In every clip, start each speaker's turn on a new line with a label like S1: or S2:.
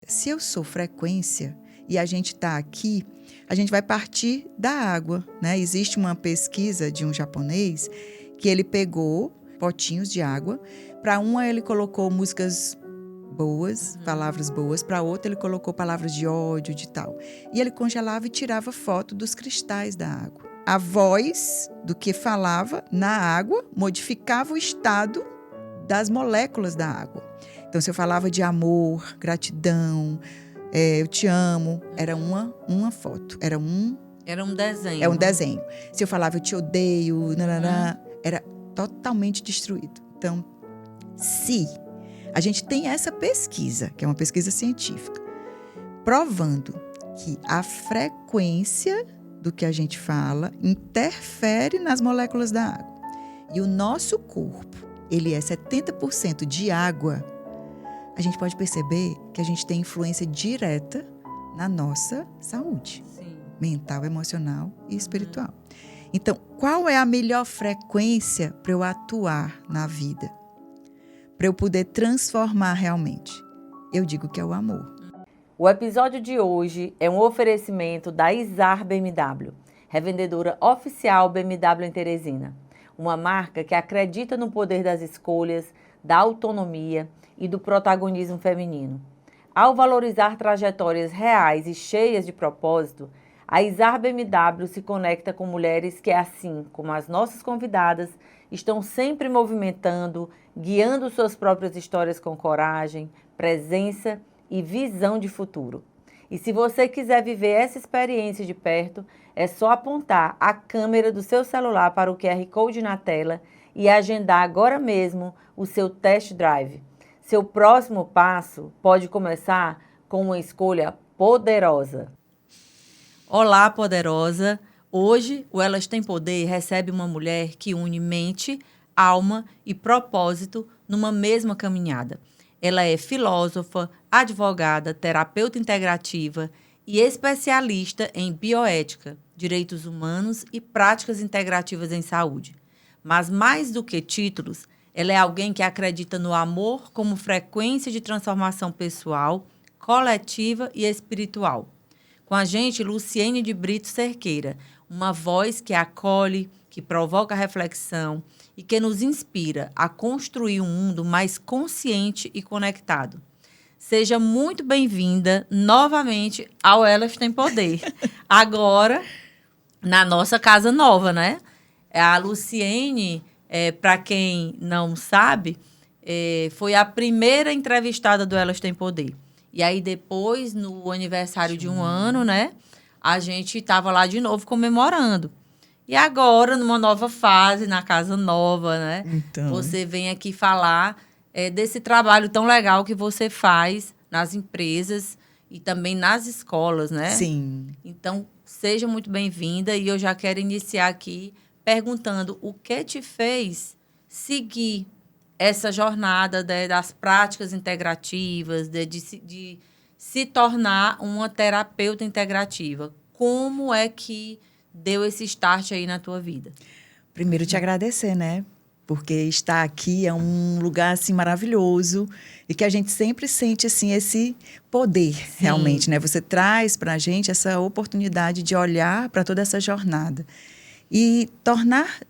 S1: se eu sou frequência e a gente está aqui, a gente vai partir da água, né? Existe uma pesquisa de um japonês que ele pegou potinhos de água. Para uma ele colocou músicas boas, palavras boas. Para outra ele colocou palavras de ódio, de tal. E ele congelava e tirava foto dos cristais da água. A voz do que falava na água modificava o estado das moléculas da água. Então, se eu falava de amor, gratidão, eu te amo, era uma foto, era um
S2: desenho.
S1: É um desenho. Se eu falava eu te odeio, era totalmente destruído. Então, se a gente tem essa pesquisa, que é uma pesquisa científica, provando que a frequência do que a gente fala interfere nas moléculas da água. E o nosso corpo, ele é 70% de água. A gente pode perceber que a gente tem influência direta na nossa saúde.
S2: Sim.
S1: Mental, emocional e espiritual. Então, qual é a melhor frequência para eu atuar na vida? Para eu poder transformar realmente? Eu digo que é o amor.
S2: O episódio de hoje é um oferecimento da Izar BMW, revendedora oficial BMW em Teresina. Uma marca que acredita no poder das escolhas, da autonomia e do protagonismo feminino. Ao valorizar trajetórias reais e cheias de propósito, a Izar BMW se conecta com mulheres que, assim como as nossas convidadas, estão sempre movimentando, guiando suas próprias histórias com coragem, presença e visão de futuro. E se você quiser viver essa experiência de perto, é só apontar a câmera do seu celular para o QR Code na tela e agendar agora mesmo o seu test drive. Seu próximo passo pode começar com uma escolha poderosa. Olá, poderosa! Hoje, o Elas Têm Poder recebe uma mulher que une mente, alma e propósito numa mesma caminhada. Ela é filósofa, advogada, terapeuta integrativa e especialista em bioética, direitos humanos e práticas integrativas em saúde. Mas mais do que títulos, ela é alguém que acredita no amor como frequência de transformação pessoal, coletiva e espiritual. Com a gente, Luciene de Brito Cerqueira, uma voz que acolhe, que provoca reflexão e que nos inspira a construir um mundo mais consciente e conectado. Seja muito bem-vinda novamente ao Elas Têm Poder. Agora, na nossa casa nova, né? A Luciene, para quem não sabe, foi a primeira entrevistada do Elas Têm Poder. E aí, depois, no aniversário de 1 ano, né? A gente estava lá de novo comemorando. E agora, numa nova fase, na casa nova, né?
S1: Então,
S2: você vem aqui falar desse trabalho tão legal que você faz nas empresas e também nas escolas, né?
S1: sim.
S2: Então, seja muito bem-vinda. E eu já quero iniciar aqui perguntando o que te fez seguir essa jornada das práticas integrativas, de se tornar uma terapeuta integrativa. Como é que deu esse start aí na tua vida?
S1: Primeiro, te agradecer, né? Porque estar aqui é um lugar, assim, maravilhoso e que a gente sempre sente, assim, esse poder, realmente, né? Você traz para a gente essa oportunidade de olhar para toda essa jornada. E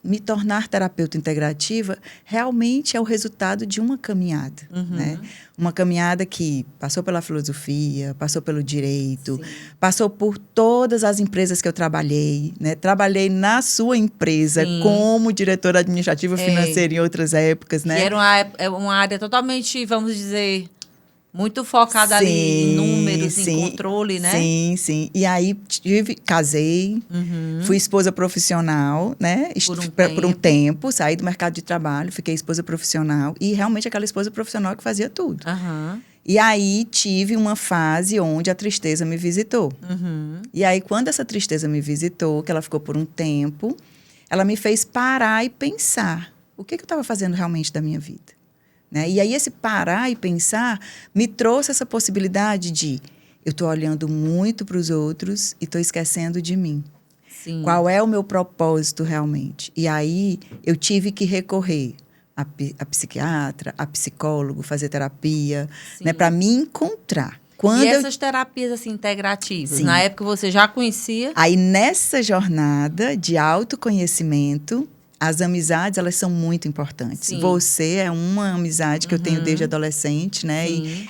S1: me tornar terapeuta integrativa realmente é o resultado de uma caminhada, né? Uma caminhada que passou pela filosofia, passou pelo direito, passou por todas as empresas que eu trabalhei, né? Trabalhei na sua empresa como diretora administrativa financeira em outras épocas, né?
S2: Que era uma área totalmente, vamos dizer, muito focada ali em números, em controle, né?
S1: Sim. E aí casei, fui esposa profissional, né? Por um tempo, saí do mercado de trabalho, fiquei esposa profissional. E realmente aquela esposa profissional que fazia tudo. E aí tive uma fase onde a tristeza me visitou. E aí quando essa tristeza me visitou, que ela ficou por um tempo, ela me fez parar e pensar. O que eu estava fazendo realmente da minha vida? Né? E aí esse parar e pensar me trouxe essa possibilidade de eu estou olhando muito para os outros e estou esquecendo de mim. Qual é o meu propósito realmente? E aí eu tive que recorrer a psiquiatra, a psicólogo, fazer terapia, né, para me encontrar.
S2: E essas terapias assim, integrativas, sim, na época você já conhecia?
S1: Aí, nessa jornada de autoconhecimento, as amizades, elas são muito importantes. Sim. Você é uma amizade que eu tenho desde adolescente, né?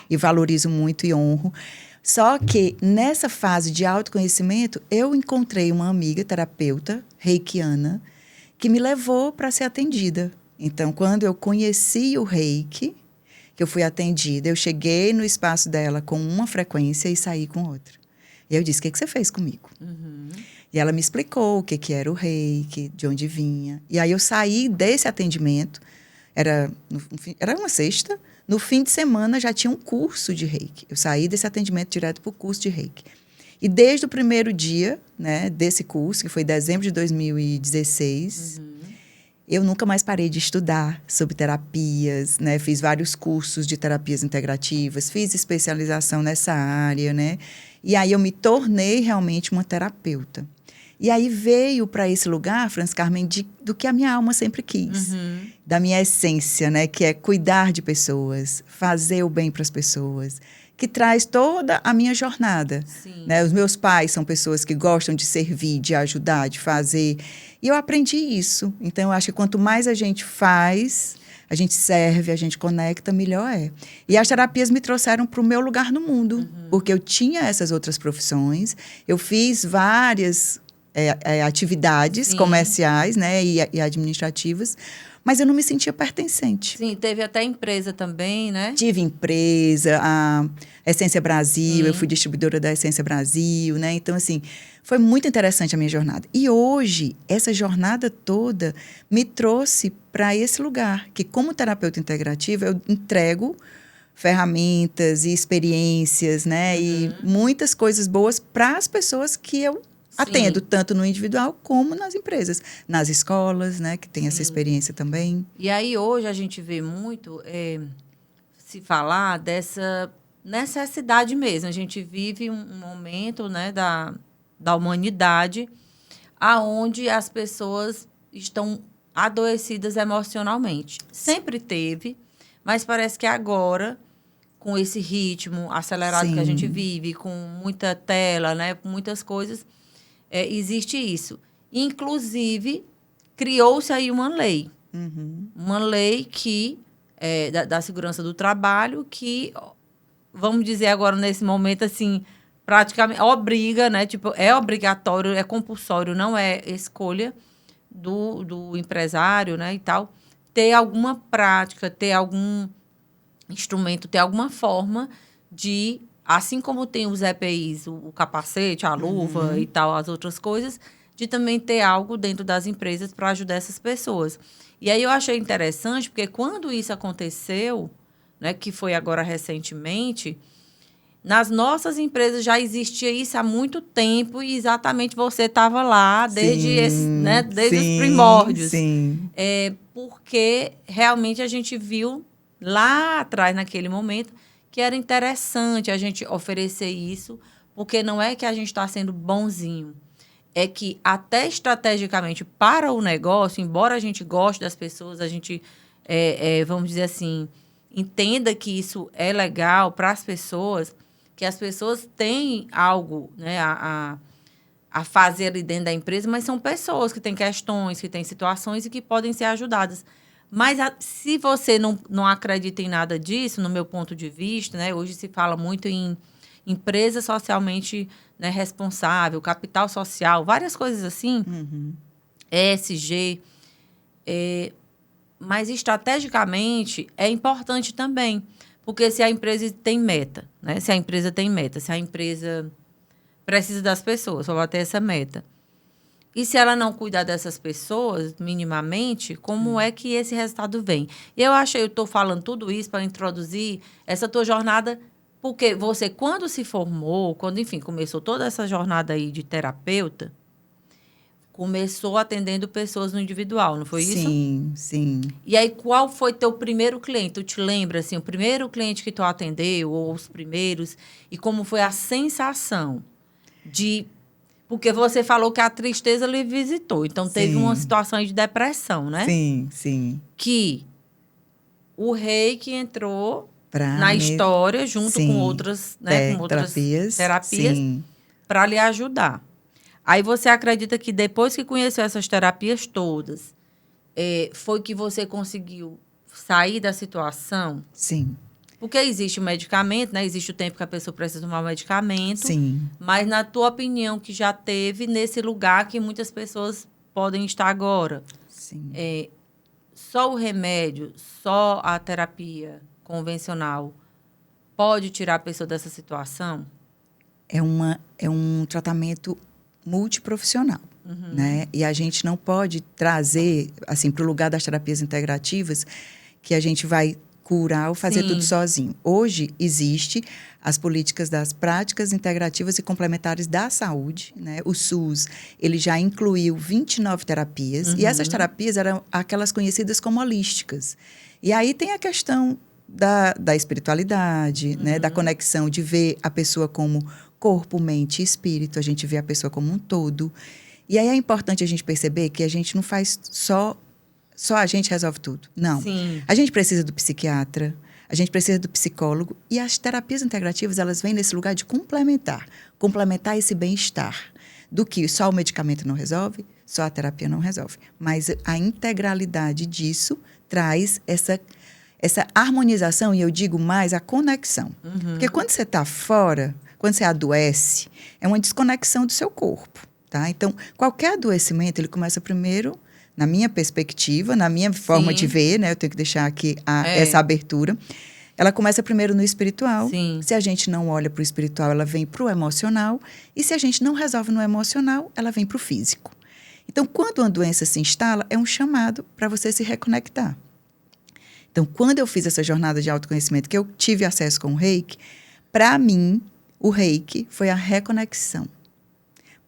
S1: E valorizo muito e honro. Só que, nessa fase de autoconhecimento, eu encontrei uma amiga terapeuta, reikiana, que me levou para ser atendida. Então, quando eu conheci o reiki, que eu fui atendida, eu cheguei no espaço dela com uma frequência e saí com outra. E eu disse, o que você fez comigo? E ela me explicou o que era o reiki, de onde vinha. E aí eu saí desse atendimento, era uma sexta, no fim de semana já tinha um curso de reiki. Eu saí desse atendimento direto para o curso de reiki. E desde o primeiro dia, né, desse curso, que foi em dezembro de 2016, eu nunca mais parei de estudar sobre terapias, né? Fiz vários cursos de terapias integrativas, fiz especialização nessa área, né? E aí eu me tornei realmente uma terapeuta. E aí veio para esse lugar, Francis Carmen, do que a minha alma sempre quis. Da minha essência, né? Que é cuidar de pessoas, fazer o bem para as pessoas, que traz toda a minha jornada. Né? Os meus pais são pessoas que gostam de servir, de ajudar, de fazer. E eu aprendi isso. Então, eu acho que quanto mais a gente faz, a gente serve, a gente conecta, melhor é. E as terapias me trouxeram para o meu lugar no mundo, porque eu tinha essas outras profissões, eu fiz várias atividades comerciais, né, e administrativas, mas eu não me sentia pertencente.
S2: Sim, teve até empresa também, né?
S1: Tive empresa, a Essência Brasil, eu fui distribuidora da Essência Brasil, né? Então, assim, foi muito interessante a minha jornada. E hoje, essa jornada toda me trouxe para esse lugar, que como terapeuta integrativa, eu entrego ferramentas e experiências, né? E muitas coisas boas para as pessoas que eu atendo, tanto no individual como nas empresas, nas escolas, né, que tem essa experiência também.
S2: E aí hoje a gente vê muito se falar dessa necessidade mesmo. A gente vive um momento, né, da humanidade aonde as pessoas estão adoecidas emocionalmente. Sempre teve, mas parece que agora, com esse ritmo acelerado que a gente vive, com muita tela, né, com muitas coisas, existe isso. Inclusive, criou-se aí uma lei. Uma lei que da segurança do trabalho que, vamos dizer agora nesse momento, assim, praticamente obriga, né? Tipo, é obrigatório, é compulsório, não é escolha do empresário, né? E tal, ter alguma prática, ter algum instrumento, ter alguma forma de... Assim como tem os EPIs, o capacete, a luva e tal, as outras coisas, de também ter algo dentro das empresas para ajudar essas pessoas. E aí eu achei interessante, porque quando isso aconteceu, né, que foi agora recentemente, nas nossas empresas já existia isso há muito tempo e exatamente você estava lá desde os primórdios. Porque realmente a gente viu lá atrás, naquele momento, que era interessante a gente oferecer isso, porque não é que a gente está sendo bonzinho, é que até estrategicamente para o negócio, embora a gente goste das pessoas, a gente, vamos dizer assim, entenda que isso é legal para as pessoas, que as pessoas têm algo, né, a fazer ali dentro da empresa, mas são pessoas que têm questões, que têm situações e que podem ser ajudadas. Mas se você não acredita em nada disso, no meu ponto de vista, né, hoje se fala muito em empresa socialmente, né, responsável, capital social, várias coisas assim, ESG, mas estrategicamente é importante também, porque se a empresa tem meta, né, se a empresa precisa das pessoas, só vai ter essa meta. E se ela não cuidar dessas pessoas, minimamente, como é que esse resultado vem? Eu estou falando tudo isso para introduzir essa tua jornada, porque você, quando se formou, enfim, começou toda essa jornada aí de terapeuta, começou atendendo pessoas no individual, não foi isso?
S1: Sim.
S2: E aí, qual foi teu primeiro cliente? Tu te lembra, assim, o primeiro cliente que tu atendeu, ou os primeiros, e como foi a sensação de... Porque você falou que a tristeza lhe visitou. Então, teve uma situação de depressão, né?
S1: Sim.
S2: Que o reiki entrou na história, junto com outras, né, com outras terapias, para lhe ajudar. Aí você acredita que depois que conheceu essas terapias todas, foi que você conseguiu sair da situação?
S1: Sim.
S2: Porque existe o medicamento, né? Existe o tempo que a pessoa precisa tomar o medicamento.
S1: Sim.
S2: Mas, na tua opinião, que já teve nesse lugar que muitas pessoas podem estar agora.
S1: Sim.
S2: Só o remédio, só a terapia convencional pode tirar a pessoa dessa situação?
S1: É um tratamento multiprofissional, né? E a gente não pode trazer, assim, para o lugar das terapias integrativas, que a gente vai curar ou fazer tudo sozinho. Hoje, existe as políticas das práticas integrativas e complementares da saúde, né? O SUS, ele já incluiu 29 terapias, e essas terapias eram aquelas conhecidas como holísticas. E aí tem a questão da espiritualidade, né? Da conexão de ver a pessoa como corpo, mente e espírito, a gente vê a pessoa como um todo. E aí é importante a gente perceber que a gente não faz só a gente resolve tudo. Não.
S2: Sim.
S1: A gente precisa do psiquiatra, a gente precisa do psicólogo, e as terapias integrativas, elas vêm nesse lugar de complementar esse bem-estar. Do que só o medicamento não resolve, só a terapia não resolve. Mas a integralidade disso traz essa harmonização, e eu digo mais, a conexão. Porque quando você está fora, quando você adoece, é uma desconexão do seu corpo, tá? Então, qualquer adoecimento, ele começa primeiro, na minha perspectiva, na minha forma de ver, né? Eu tenho que deixar aqui essa abertura. Ela começa primeiro no espiritual.
S2: Sim.
S1: Se a gente não olha para o espiritual, ela vem para o emocional. E se a gente não resolve no emocional, ela vem para o físico. Então, quando uma doença se instala, é um chamado para você se reconectar. Então, quando eu fiz essa jornada de autoconhecimento, que eu tive acesso com o Reiki, para mim, o Reiki foi a reconexão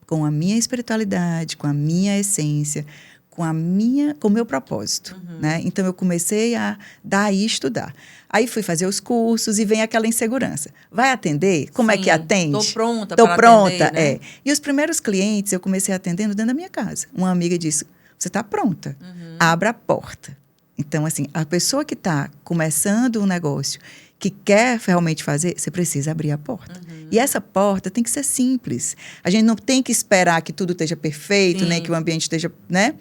S1: com a minha espiritualidade, com a minha essência, com o meu propósito, né? Então, eu comecei a daí estudar. Aí, fui fazer os cursos e vem aquela insegurança. Vai atender? Como é que atende?
S2: Estou pronta
S1: para
S2: atender,
S1: pronta,
S2: né?
S1: E os primeiros clientes, eu comecei atendendo dentro da minha casa. Uma amiga disse, você está pronta? Abra a porta. Então, assim, a pessoa que está começando um negócio, que quer realmente fazer, você precisa abrir a porta. E essa porta tem que ser simples. A gente não tem que esperar que tudo esteja perfeito, nem que o ambiente esteja, né?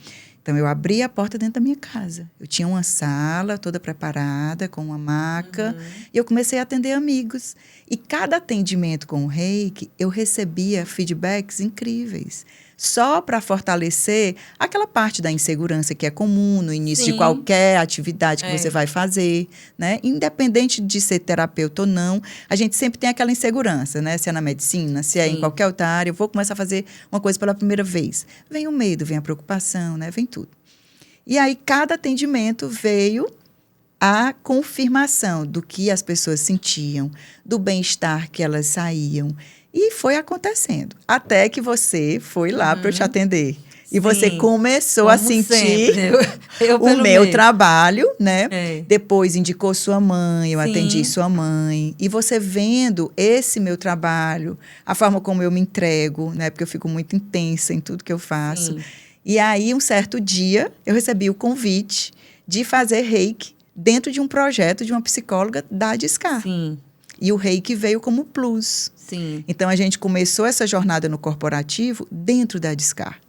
S1: Então, eu abri a porta dentro da minha casa. Eu tinha uma sala toda preparada, com uma maca, e eu comecei a atender amigos. E cada atendimento com o Reiki, eu recebia feedbacks incríveis. Só para fortalecer aquela parte da insegurança que é comum no início de qualquer atividade que você vai fazer, né? Independente de ser terapeuta ou não, a gente sempre tem aquela insegurança, né? Se é na medicina, se é em qualquer outra área, eu vou começar a fazer uma coisa pela primeira vez. Vem o medo, vem a preocupação, né? Vem tudo. E aí, cada atendimento veio a confirmação do que as pessoas sentiam, do bem-estar que elas saíam. E foi acontecendo. Até que você foi lá para eu te atender. E você começou a sentir o meu trabalho, né? Depois indicou sua mãe, eu atendi sua mãe. E você vendo esse meu trabalho, a forma como eu me entrego, né? Porque eu fico muito intensa em tudo que eu faço. E aí, um certo dia, eu recebi o convite de fazer Reiki dentro de um projeto de uma psicóloga da Discar. E o Reiki veio como plus. Então, a gente começou essa jornada no corporativo dentro da Discar.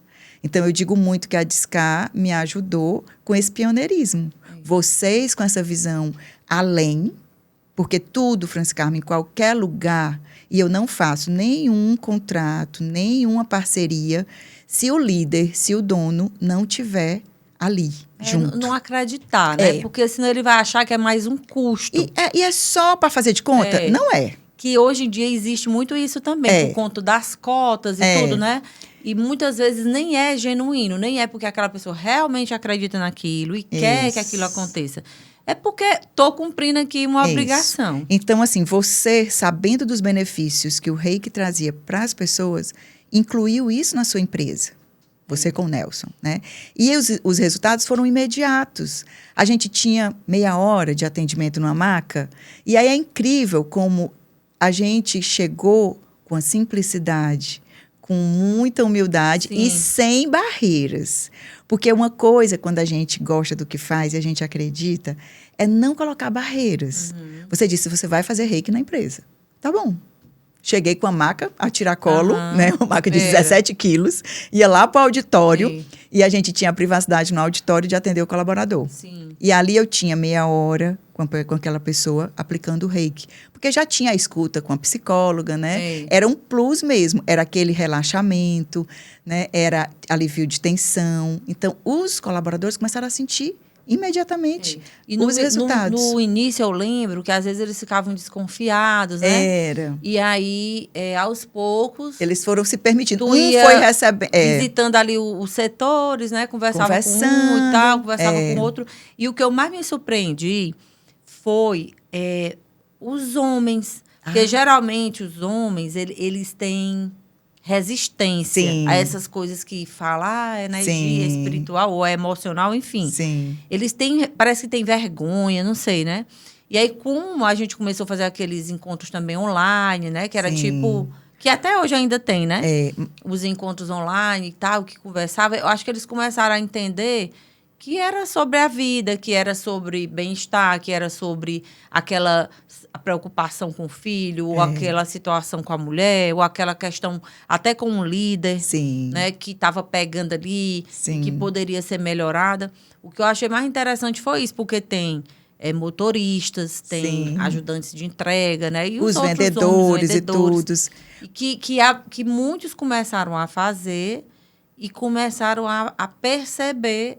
S1: Então, eu digo muito que a Discar me ajudou com esse pioneirismo. Vocês com essa visão além, porque tudo, Franci Carmen, em qualquer lugar, e eu não faço nenhum contrato, nenhuma parceria, se o líder, se o dono não tiver ali, junto.
S2: Não acreditar, né? Porque senão ele vai achar que é mais um custo.
S1: E é só para fazer de conta? Não é.
S2: Que hoje em dia existe muito isso também, por conta das cotas e tudo, né? E muitas vezes nem é genuíno, nem é porque aquela pessoa realmente acredita naquilo e quer que aquilo aconteça. É porque estou cumprindo aqui uma obrigação.
S1: Então, assim, você, sabendo dos benefícios que o Reiki trazia para as pessoas, incluiu isso na sua empresa. Você com o Nelson, né? E os resultados foram imediatos. A gente tinha meia hora de atendimento numa maca. E aí é incrível como a gente chegou com a simplicidade, com muita humildade e sem barreiras. Porque uma coisa, quando a gente gosta do que faz e a gente acredita, é não colocar barreiras. Você disse, você vai fazer reiki na empresa. Tá bom. Cheguei com a maca a tiracolo, né? Uma maca de 17 quilos. Ia lá para o auditório e a gente tinha a privacidade no auditório de atender o colaborador.
S2: Sim.
S1: E ali eu tinha meia hora com aquela pessoa aplicando o reiki. Porque já tinha a escuta com a psicóloga, né? Era um plus mesmo. Era aquele relaxamento, né? Era alívio de tensão. Então, os colaboradores começaram a sentir imediatamente os resultados.
S2: No início, eu lembro que às vezes eles ficavam desconfiados, né?
S1: Era.
S2: E aí, aos poucos...
S1: Eles foram se permitindo. Foi recebendo...
S2: visitando ali os setores, né? Conversava com um e tal, conversava com o outro. E o que eu mais me surpreendi foi os homens. Porque geralmente os homens, eles têm resistência a essas coisas que falam, energia espiritual ou emocional, enfim.
S1: Sim.
S2: Eles têm, parece que tem vergonha, não sei, né? E aí, como a gente começou a fazer aqueles encontros também online, né? Que era tipo... Que até hoje ainda tem, né? Os encontros online e tal, que conversava. Eu acho que eles começaram a entender que era sobre a vida, que era sobre bem-estar, que era sobre aquela preocupação com o filho, ou aquela situação com a mulher, ou aquela questão até com um líder, né, que estava pegando ali, e que poderia ser melhorada. O que eu achei mais interessante foi isso, porque tem motoristas, tem ajudantes de entrega, né? E
S1: os vendedores e tudo.
S2: E que muitos começaram a fazer... E começaram a perceber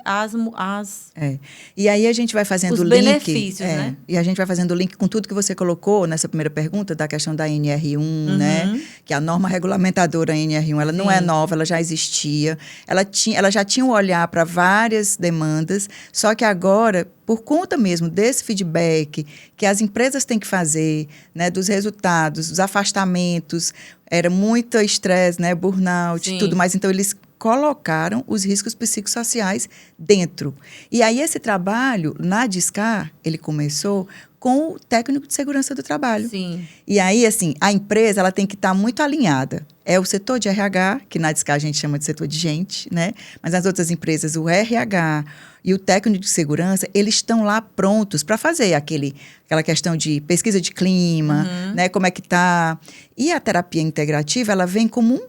S1: E aí a gente vai fazendo o link...
S2: Os benefícios, né?
S1: E a gente vai fazendo o link com tudo que você colocou nessa primeira pergunta, da questão da NR1, né? Que a norma regulamentadora NR1, ela não é nova, ela já existia. Ela já tinha um olhar para várias demandas, só que agora, por conta mesmo desse feedback que as empresas têm que fazer, né? Dos resultados, dos afastamentos, era muito estresse, né? Burnout e tudo mais. Então, eles colocaram os riscos psicossociais dentro. E aí, esse trabalho, na Discar, ele começou com o técnico de segurança do trabalho.
S2: Sim.
S1: E aí, assim, a empresa, ela tem que estar muito alinhada. É o setor de RH, que na Discar a gente chama de setor de gente, né? Mas nas outras empresas, o RH e o técnico de segurança, eles estão lá prontos para fazer aquela questão de pesquisa de clima, né? Como é que tá. E a terapia integrativa, ela vem como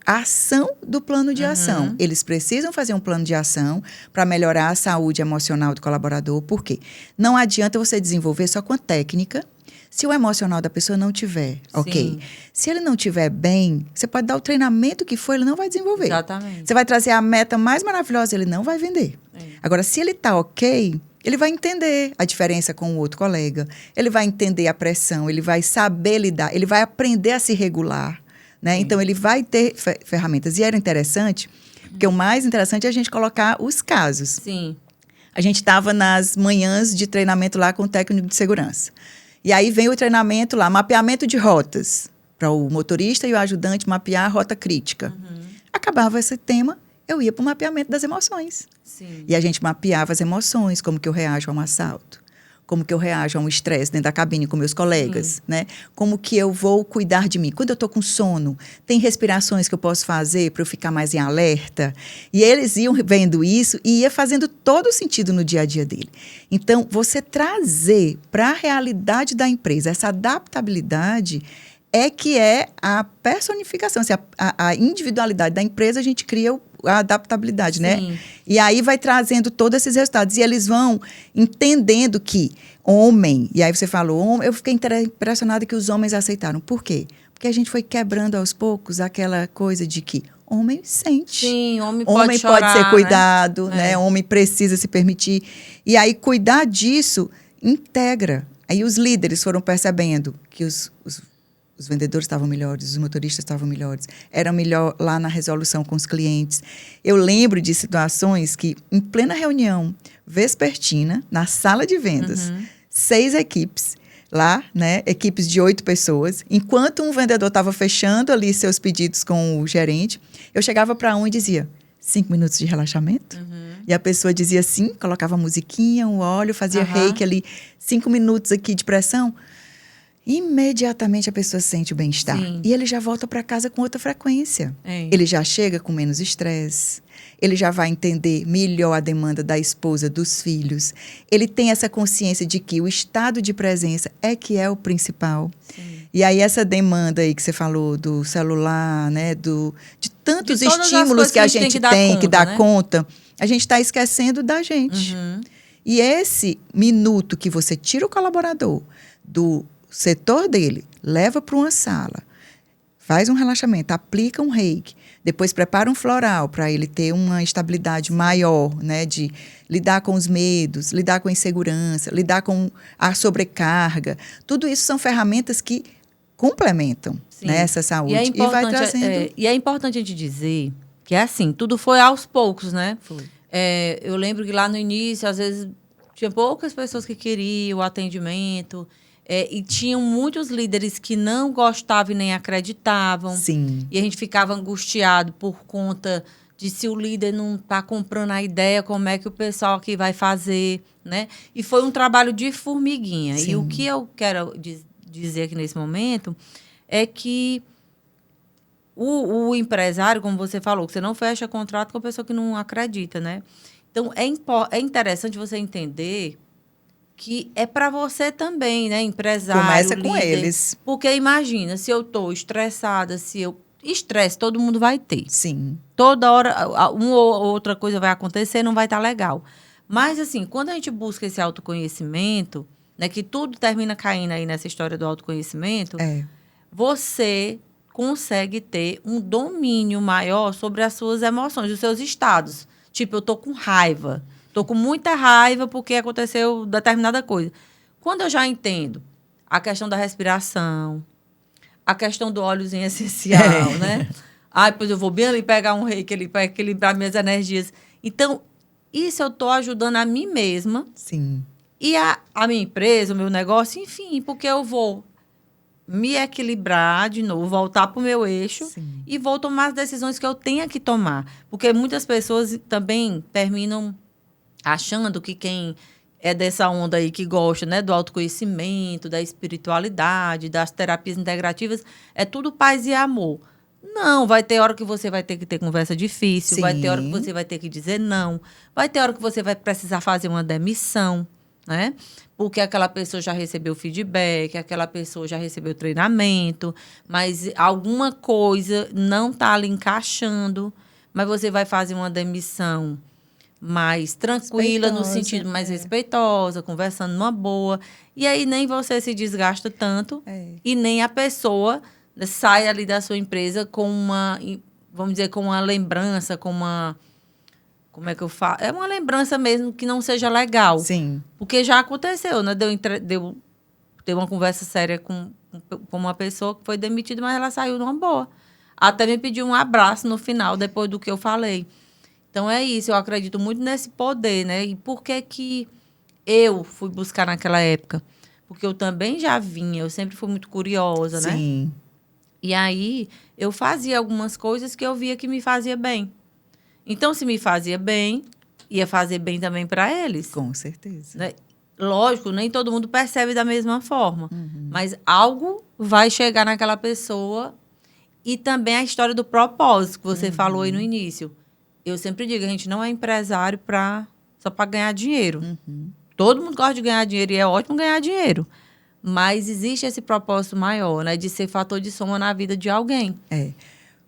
S1: a ação do plano de ação. Eles precisam fazer um plano de ação para melhorar a saúde emocional do colaborador. Por quê? Não adianta você desenvolver só com a técnica, se o emocional da pessoa não tiver, ok? Se ele não tiver bem, você pode dar o treinamento que for, ele não vai desenvolver.
S2: Exatamente.
S1: Você vai trazer a meta mais maravilhosa, ele não vai vender. Agora, se ele está ok, ele vai entender a diferença com o outro colega, ele vai entender a pressão, ele vai saber lidar, ele vai aprender a se regular. Né? Então, ele vai ter ferramentas. E era interessante, porque o mais interessante é a gente colocar os casos.
S2: Sim.
S1: A gente estava nas manhãs de treinamento lá com o técnico de segurança. E aí vem o treinamento lá, mapeamento de rotas, para o motorista e o ajudante mapear a rota crítica. Acabava esse tema, eu ia para o mapeamento das emoções.
S2: Sim.
S1: E a gente mapeava as emoções, como que eu reajo a um assalto. Como que eu reajo a um estresse dentro da cabine com meus colegas, né? Como que eu vou cuidar de mim. Quando eu estou com sono, tem respirações que eu posso fazer para eu ficar mais em alerta. E eles iam vendo isso e ia fazendo todo o sentido no dia a dia dele. Então, você trazer para a realidade da empresa essa adaptabilidade que é a personificação. Assim, a individualidade da empresa, a gente cria a adaptabilidade, né? E aí vai trazendo todos esses resultados. E eles vão entendendo que homem... E aí você falou, eu fiquei impressionada que os homens aceitaram. Por quê? Porque a gente foi quebrando aos poucos aquela coisa de que homem sente.
S2: Sim, homem pode chorar,
S1: pode ser cuidado,
S2: né?
S1: Homem precisa se permitir. E aí cuidar disso integra. Aí os líderes foram percebendo que os vendedores estavam melhores, os motoristas estavam melhores, eram melhor lá na resolução com os clientes. Eu lembro de situações que, em plena reunião vespertina, na sala de vendas, 6 equipes lá, né? Equipes de 8 pessoas. Enquanto um vendedor estava fechando ali seus pedidos com o gerente, eu chegava para um e dizia, 5 minutos de relaxamento? E a pessoa dizia sim, colocava musiquinha, um óleo, fazia reiki ali, 5 minutos aqui de pressão. imediatamente a pessoa sente o bem-estar. E ele já volta para casa com outra frequência. Ele já chega com menos estresse. Ele já vai entender melhor a demanda da esposa, dos filhos. Ele tem essa consciência de que o estado de presença é que é o principal. Sim. E aí essa demanda aí que você falou do celular, né, de tantos estímulos que a gente tem que dar conta, a gente está esquecendo da gente. E esse minuto que você tira o colaborador do setor dele, leva para uma sala, faz um relaxamento, aplica um reiki, depois prepara um floral para ele ter uma estabilidade maior, né, de lidar com os medos, lidar com a insegurança, lidar com a sobrecarga. Tudo isso são ferramentas que complementam, né, essa saúde. E vai trazendo...
S2: E é importante a gente dizer que é assim, tudo foi aos poucos, né? Foi. Eu lembro que lá no início, às vezes, tinha poucas pessoas que queriam o atendimento... e tinham muitos líderes que não gostavam e nem acreditavam.
S1: Sim.
S2: E a gente ficava angustiado por conta de se o líder não está comprando a ideia, como é que o pessoal aqui vai fazer, né? E foi um trabalho de formiguinha. Sim. E o que eu quero dizer aqui nesse momento é que o empresário, como você falou, que você não fecha contrato com a pessoa que não acredita, né? Então, é interessante você entender... que é para você também, né? Empresário,
S1: começa
S2: líder,
S1: com eles.
S2: Porque imagina, se eu estou estressada, estresse todo mundo vai ter.
S1: Sim.
S2: Toda hora, uma ou outra coisa vai acontecer, não vai estar legal. Mas, assim, quando a gente busca esse autoconhecimento, né? Que tudo termina caindo aí nessa história do autoconhecimento, você consegue ter um domínio maior sobre as suas emoções, os seus estados. Tipo, eu tô com raiva. Estou com muita raiva porque aconteceu determinada coisa. Quando eu já entendo a questão da respiração, a questão do óleozinho essencial, né? Depois eu vou bem ali pegar um reiki ali para equilibrar minhas energias. Então, isso eu estou ajudando a mim mesma.
S1: Sim.
S2: E a minha empresa, o meu negócio, enfim, porque eu vou me equilibrar de novo, voltar para o meu eixo. Sim. E vou tomar as decisões que eu tenha que tomar. Porque muitas pessoas também terminam... achando que quem é dessa onda aí que gosta, né, do autoconhecimento, da espiritualidade, das terapias integrativas, é tudo paz e amor. Não, vai ter hora que você vai ter que ter conversa difícil, Sim. vai ter hora que você vai ter que dizer não, vai ter hora que você vai precisar fazer uma demissão, né? Porque aquela pessoa já recebeu feedback, aquela pessoa já recebeu treinamento, mas alguma coisa não está ali encaixando, mas você vai fazer uma demissão mais tranquila, no sentido mais respeitosa, conversando numa boa. E aí nem você se desgasta tanto e nem a pessoa sai ali da sua empresa com uma, vamos dizer, com uma lembrança, com uma... Como é que eu falo? É uma lembrança mesmo que não seja legal.
S1: Sim.
S2: Porque já aconteceu, né? Deu uma conversa séria com uma pessoa que foi demitida, mas ela saiu numa boa. Até me pediu um abraço no final, depois do que eu falei. Então, é isso. Eu acredito muito nesse poder, né? E por que eu fui buscar naquela época? Porque eu também já vinha, eu sempre fui muito curiosa, né?
S1: Sim.
S2: E aí, eu fazia algumas coisas que eu via que me fazia bem. Então, se me fazia bem, ia fazer bem também para eles.
S1: Com certeza.
S2: Né? Lógico, nem todo mundo percebe da mesma forma. Uhum. Mas algo vai chegar naquela pessoa. E também a história do propósito, que você falou aí no início. Eu sempre digo, a gente não é empresário só para ganhar dinheiro. Uhum. Todo mundo gosta de ganhar dinheiro e é ótimo ganhar dinheiro. Mas existe esse propósito maior, né? De ser fator de soma na vida de alguém.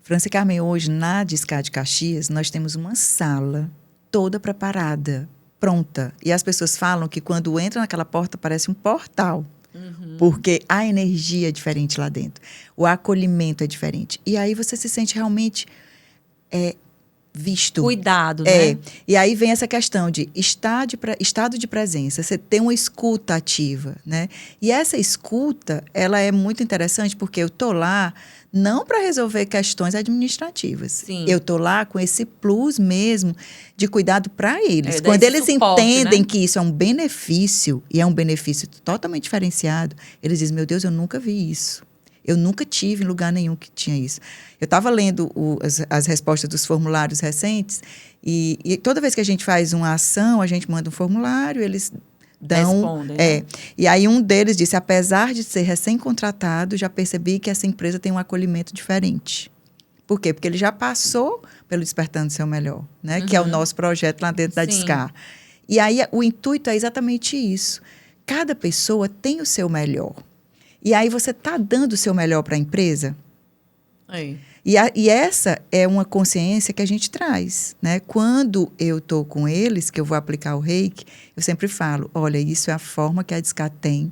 S1: França Carmen, hoje na Discad Caxias, nós temos uma sala toda preparada, pronta. E as pessoas falam que quando entra naquela porta parece um portal. Uhum. Porque a energia é diferente lá dentro. O acolhimento é diferente. E aí você se sente realmente visto.
S2: Cuidado, né?
S1: E aí vem essa questão de estado de presença. Você tem uma escuta ativa, né? E essa escuta, ela é muito interessante porque eu tô lá não para resolver questões administrativas. Sim. Eu tô lá com esse plus mesmo de cuidado para eles. Quando eles suporte, entendem, né, que isso é um benefício, e é um benefício totalmente diferenciado, eles dizem, meu Deus, eu nunca vi isso. Eu nunca tive em lugar nenhum que tinha isso. Eu estava lendo as respostas dos formulários recentes e toda vez que a gente faz uma ação, a gente manda um formulário, eles
S2: respondem, né?
S1: E aí um deles disse, apesar de ser recém-contratado, já percebi que essa empresa tem um acolhimento diferente. Por quê? Porque ele já passou pelo Despertando Seu Melhor, né? Que é o nosso projeto lá dentro da Discar. E aí o intuito é exatamente isso. Cada pessoa tem o seu melhor. E aí você está dando o seu melhor para a empresa? E essa é uma consciência que a gente traz, né? Quando eu estou com eles, que eu vou aplicar o reiki, eu sempre falo, olha, isso é a forma que a Discar tem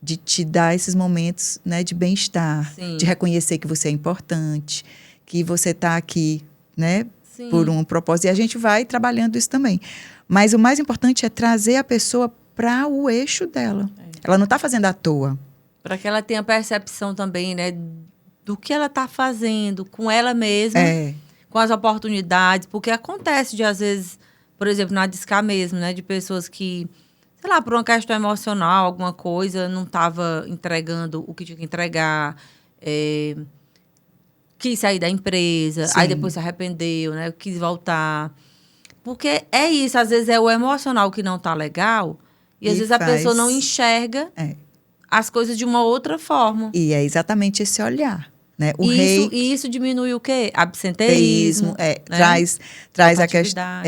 S1: de te dar esses momentos, né, de bem-estar, de reconhecer que você é importante, que você está aqui, né, por um propósito. E a gente vai trabalhando isso também. Mas o mais importante é trazer a pessoa para o eixo dela. Ela não está fazendo à toa.
S2: Para que ela tenha percepção também, né, do que ela está fazendo com ela mesma, com as oportunidades. Porque acontece de, às vezes, por exemplo, na Discar mesmo, né, de pessoas que, sei lá, por uma questão emocional, alguma coisa, não estava entregando o que tinha que entregar, quis sair da empresa, aí depois se arrependeu, né? Quis voltar. Porque é isso, às vezes é o emocional que não tá legal e às vezes a pessoa não enxerga as coisas de uma outra forma.
S1: E é exatamente esse olhar, né?
S2: E isso diminui o quê? Absenteísmo.
S1: Né? Traz a questão.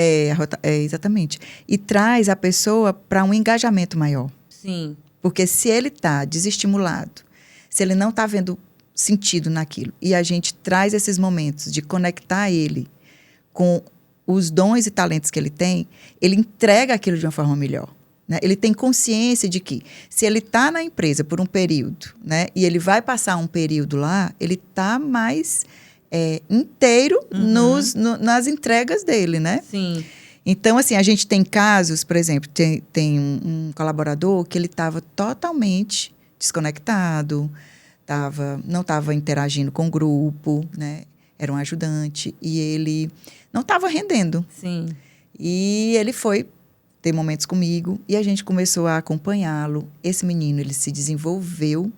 S1: Exatamente. E traz a pessoa para um engajamento maior.
S2: Sim.
S1: Porque se ele está desestimulado, se ele não está vendo sentido naquilo, e a gente traz esses momentos de conectar ele com os dons e talentos que ele tem, ele entrega aquilo de uma forma melhor. Né? Ele tem consciência de que, se ele está na empresa por um período, né, e ele vai passar um período lá, ele está mais inteiro nas entregas dele, né?
S2: Sim.
S1: Então, assim, a gente tem casos, por exemplo, tem um colaborador que ele estava totalmente desconectado, não estava interagindo com o grupo, né? Era um ajudante e ele não estava rendendo.
S2: Sim.
S1: E ele foi ter momentos comigo e a gente começou a acompanhá-lo. Esse menino, ele se desenvolveu,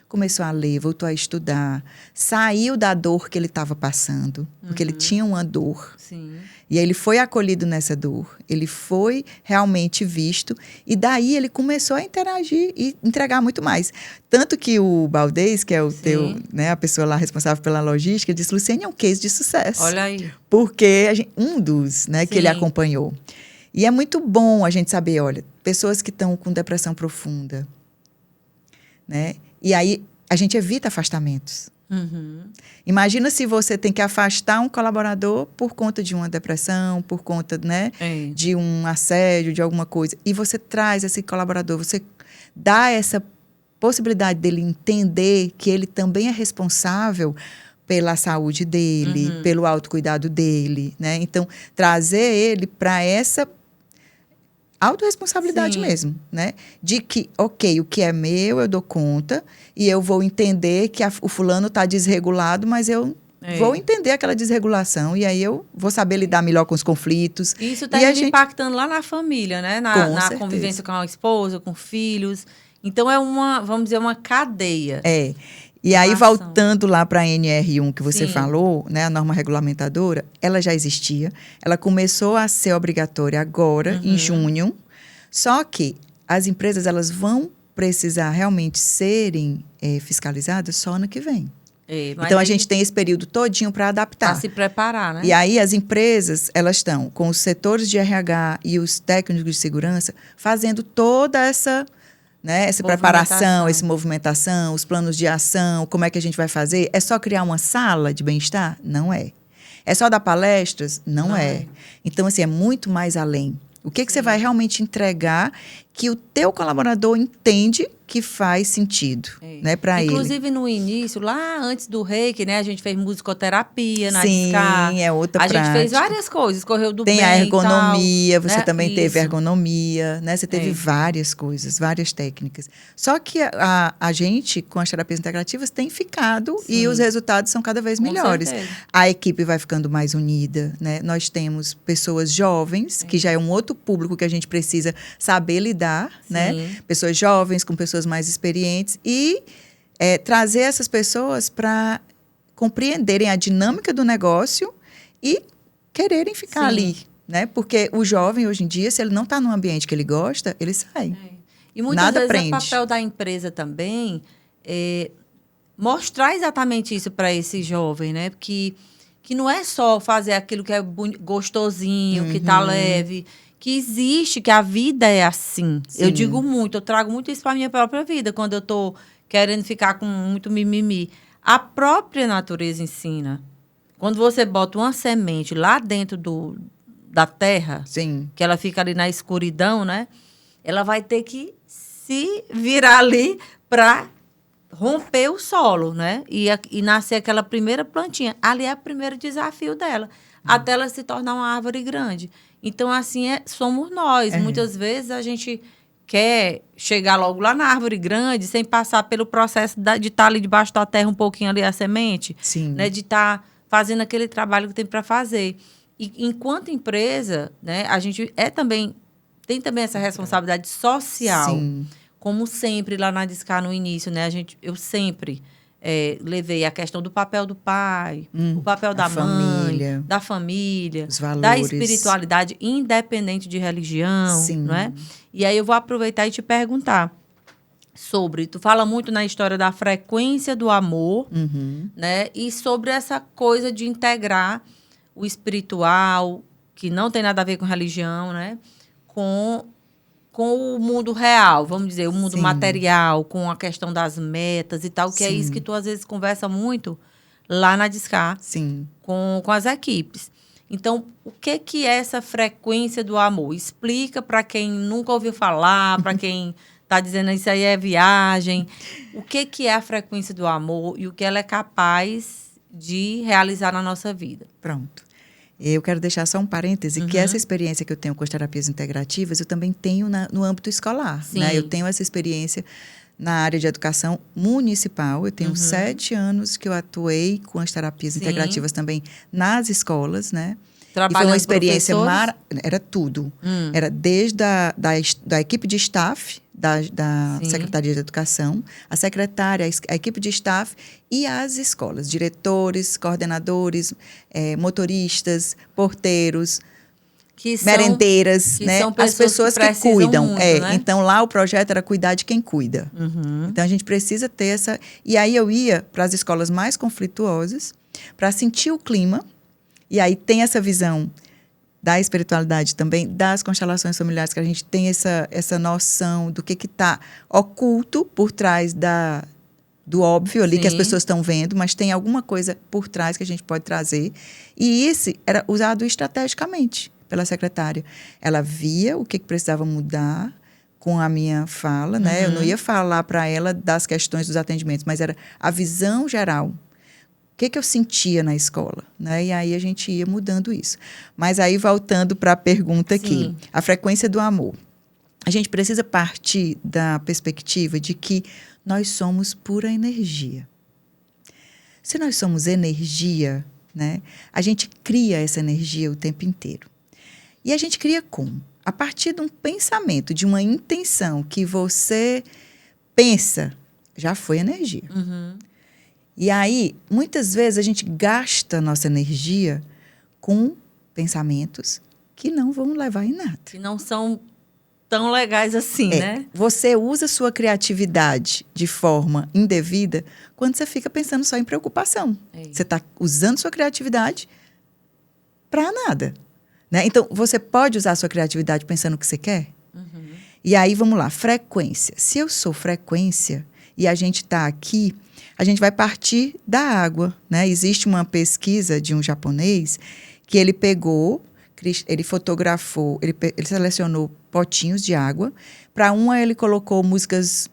S1: começou a ler, voltou a estudar, saiu da dor que ele estava passando, porque ele tinha uma dor.
S2: Sim.
S1: E aí ele foi acolhido nessa dor, ele foi realmente visto, e daí ele começou a interagir e entregar muito mais. Tanto que o Baldez, que é o teu, né, a pessoa lá responsável pela logística, disse, Luciene, é um case de sucesso.
S2: Olha aí.
S1: Porque um dos, né, que ele acompanhou. E é muito bom a gente saber, olha, pessoas que estão com depressão profunda, né? E aí a gente evita afastamentos. Imagina se você tem que afastar um colaborador por conta de uma depressão, por conta, né, de um assédio, de alguma coisa. E você traz esse colaborador, você dá essa possibilidade dele entender que ele também é responsável pela saúde dele, pelo autocuidado dele, né? Então, trazer ele para essa autorresponsabilidade mesmo, né? De que, ok, o que é meu eu dou conta e eu vou entender que o fulano está desregulado, mas eu vou entender aquela desregulação e aí eu vou saber lidar melhor com os conflitos.
S2: Isso está impactando lá na família, né? Na convivência com a esposa, com filhos. Então, é vamos dizer, uma cadeia.
S1: E aí, voltando lá para a NR1 que você falou, né, a norma regulamentadora, ela já existia. Ela começou a ser obrigatória agora, em junho. Só que as empresas elas vão precisar realmente serem fiscalizadas só ano que vem. Então, a gente tem esse período todinho para adaptar.
S2: Para se preparar, né?
S1: E aí, as empresas, elas estão com os setores de RH e os técnicos de segurança fazendo toda essa... né? Essa preparação, essa movimentação, os planos de ação, como é que a gente vai fazer? É só criar uma sala de bem-estar? Não é. É só dar palestras? Não é. Então, assim, é muito mais além. O que você vai realmente entregar que o teu colaborador entende que faz sentido, né, para ele.
S2: Inclusive, no início, lá antes do reiki, né, a gente fez musicoterapia na Discar.
S1: É outra
S2: prática. A gente fez várias coisas, correu do bem e tal.
S1: Tem a ergonomia, você também teve
S2: Isso.
S1: ergonomia, né? Você teve várias coisas, várias técnicas. Só que a gente, com as terapias integrativas, tem ficado e os resultados são cada vez melhores.
S2: Certeza.
S1: A equipe vai ficando mais unida, né? Nós temos pessoas jovens, que já é um outro público que a gente precisa saber lidar, né? Pessoas jovens com pessoas mais experientes e trazer essas pessoas para compreenderem a dinâmica do negócio e quererem ficar ali, né? Porque o jovem, hoje em dia, se ele não está num ambiente que ele gosta, ele sai.
S2: E muitas
S1: nada
S2: vezes
S1: prende.
S2: o papel da empresa também é mostrar exatamente isso para esse jovem, né? Que não é só fazer aquilo que é gostosinho, que tá leve, que existe, que a vida é assim.
S1: Sim.
S2: Eu digo muito, eu trago muito isso para minha própria vida, quando eu tô querendo ficar com muito mimimi. A própria natureza ensina. Quando você bota uma semente lá dentro da terra,
S1: Sim.
S2: que ela fica ali na escuridão, né? Ela vai ter que se virar ali para romper o solo, né? E nascer aquela primeira plantinha. Ali é o primeiro desafio dela, até ela se tornar uma árvore grande. Então, assim, somos nós. Muitas vezes a gente quer chegar logo lá na árvore grande sem passar pelo processo de estar ali debaixo da terra um pouquinho ali a semente,
S1: Sim.
S2: né? De estar fazendo aquele trabalho que tem para fazer. E enquanto empresa, né, a gente tem também essa responsabilidade social.
S1: Sim.
S2: Como sempre lá na Discar no início, né? Eu sempre levei a questão do papel do pai, o papel da mãe, da família,
S1: os valores,
S2: da espiritualidade, independente de religião,
S1: sim,
S2: não é? E aí eu vou aproveitar e te perguntar sobre, tu fala muito na história da frequência do amor, né? E sobre essa coisa de integrar o espiritual, que não tem nada a ver com religião, né? Com o mundo real, vamos dizer, o mundo material, com a questão das metas e tal, que é isso que tu às vezes conversa muito lá na Discar com as equipes. Então, o que é essa frequência do amor? Explica para quem nunca ouviu falar, para quem está dizendo isso aí é viagem. O que é a frequência do amor e o que ela é capaz de realizar na nossa vida?
S1: Pronto. Eu quero deixar só um parêntese, que essa experiência que eu tenho com as terapias integrativas, eu também tenho no âmbito escolar. Né? Eu tenho essa experiência na área de educação municipal. Eu tenho 7 anos que eu atuei com as terapias integrativas também nas escolas, né? E foi uma experiência era tudo. Era desde da equipe de staff, da Secretaria de Educação, a secretária, a equipe de staff e as escolas, diretores, coordenadores, motoristas, porteiros, merendeiras, né?
S2: São pessoas
S1: as pessoas que cuidam.
S2: Muito, né?
S1: Então, lá o projeto era cuidar de quem cuida. Então, a gente precisa ter essa... E aí eu ia para as escolas mais conflituosas para sentir o clima. E aí tem essa visão da espiritualidade também, das constelações familiares, que a gente tem essa noção do que está oculto por trás do óbvio ali, que as pessoas estão vendo, mas tem alguma coisa por trás que a gente pode trazer. E isso era usado estrategicamente pela secretária. Ela via o que precisava mudar com a minha fala, né? Eu não ia falar para ela das questões dos atendimentos, mas era a visão geral. O que eu sentia na escola, né? E aí a gente ia mudando isso. Mas aí, voltando para a pergunta aqui, a frequência do amor. A gente precisa partir da perspectiva de que nós somos pura energia. Se nós somos energia, né? A gente cria essa energia o tempo inteiro. E a gente cria como? A partir de um pensamento, de uma intenção que você pensa, já foi energia. E aí, muitas vezes, a gente gasta nossa energia com pensamentos que não vão levar em nada.
S2: Que não são tão legais assim, né?
S1: Você usa sua criatividade de forma indevida quando você fica pensando só em preocupação. Você está usando sua criatividade para nada. Né? Então, você pode usar a sua criatividade pensando o que você quer? E aí, vamos lá, frequência. Se eu sou frequência e a gente está aqui, a gente vai partir da água, né? Existe uma pesquisa de um japonês que ele pegou, ele fotografou, ele selecionou potinhos de água. Para uma, ele colocou músicas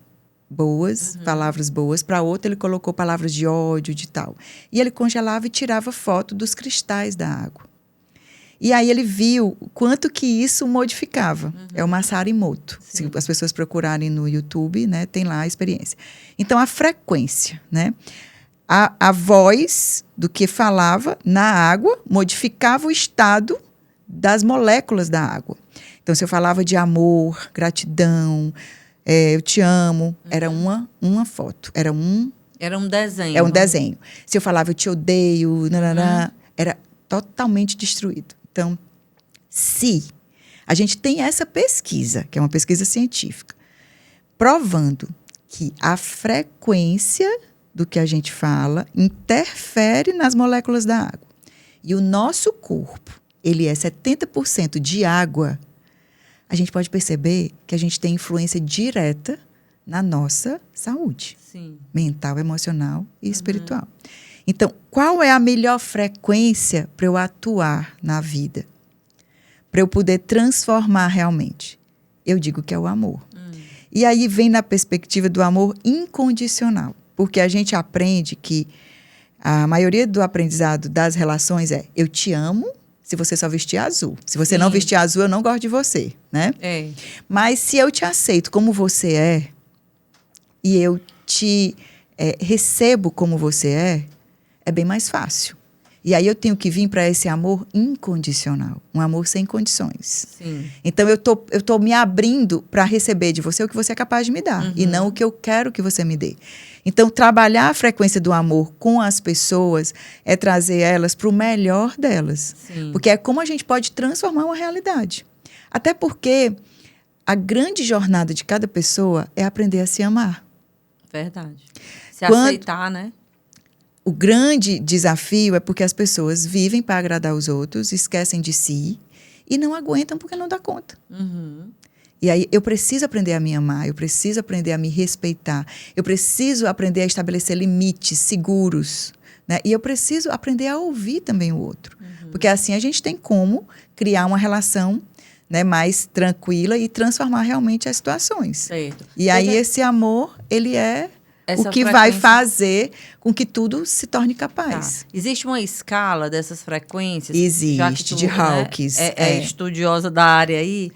S1: boas, palavras boas. Para outra, ele colocou palavras de ódio, de tal. E ele congelava e tirava foto dos cristais da água. E aí ele viu o quanto que isso modificava. É o Masaru Emoto. Se as pessoas procurarem no YouTube, né, tem lá a experiência. Então, a frequência, né? A voz do que falava na água modificava o estado das moléculas da água. Então, se eu falava de amor, gratidão, eu te amo, era uma foto. Era um desenho. É um desenho. Se eu falava eu te odeio, era totalmente destruído. Então, se a gente tem essa pesquisa, que é uma pesquisa científica, provando que a frequência do que a gente fala interfere nas moléculas da água. E o nosso corpo, ele é 70% de água. A gente pode perceber que a gente tem influência direta na nossa saúde.
S2: Sim.
S1: Mental, emocional e espiritual. Então, qual é a melhor frequência para eu atuar na vida? Para eu poder transformar realmente? Eu digo que é o amor. E aí vem na perspectiva do amor incondicional. Porque a gente aprende que a maioria do aprendizado das relações é: eu te amo se você só vestir azul. Se você não vestir azul, eu não gosto de você, né?
S2: É.
S1: Mas se eu te aceito como você é, e eu te recebo como você é bem mais fácil. E aí eu tenho que vir para esse amor incondicional, um amor sem condições.
S2: Sim.
S1: Então eu tô me abrindo para receber de você o que você é capaz de me dar, e não o que eu quero que você me dê. Então trabalhar a frequência do amor com as pessoas é trazer elas para o melhor delas.
S2: Sim.
S1: Porque é como a gente pode transformar uma realidade. Até porque a grande jornada de cada pessoa é aprender a se amar.
S2: Verdade. Se aceitar, né?
S1: O grande desafio é porque as pessoas vivem para agradar os outros, esquecem de si e não aguentam porque não dá conta. E aí eu preciso aprender a me amar, eu preciso aprender a me respeitar, eu preciso aprender a estabelecer limites seguros, né? E eu preciso aprender a ouvir também o outro. Porque assim a gente tem como criar uma relação, né, mais tranquila e transformar realmente as situações.
S2: Certo.
S1: E aí esse amor, ele é
S2: essa
S1: o que
S2: frequência
S1: vai fazer com que tudo se torne capaz.
S2: Tá. Existe uma escala dessas frequências?
S1: Existe,
S2: já que tu,
S1: de Hawkins.
S2: Né, é estudiosa da área aí,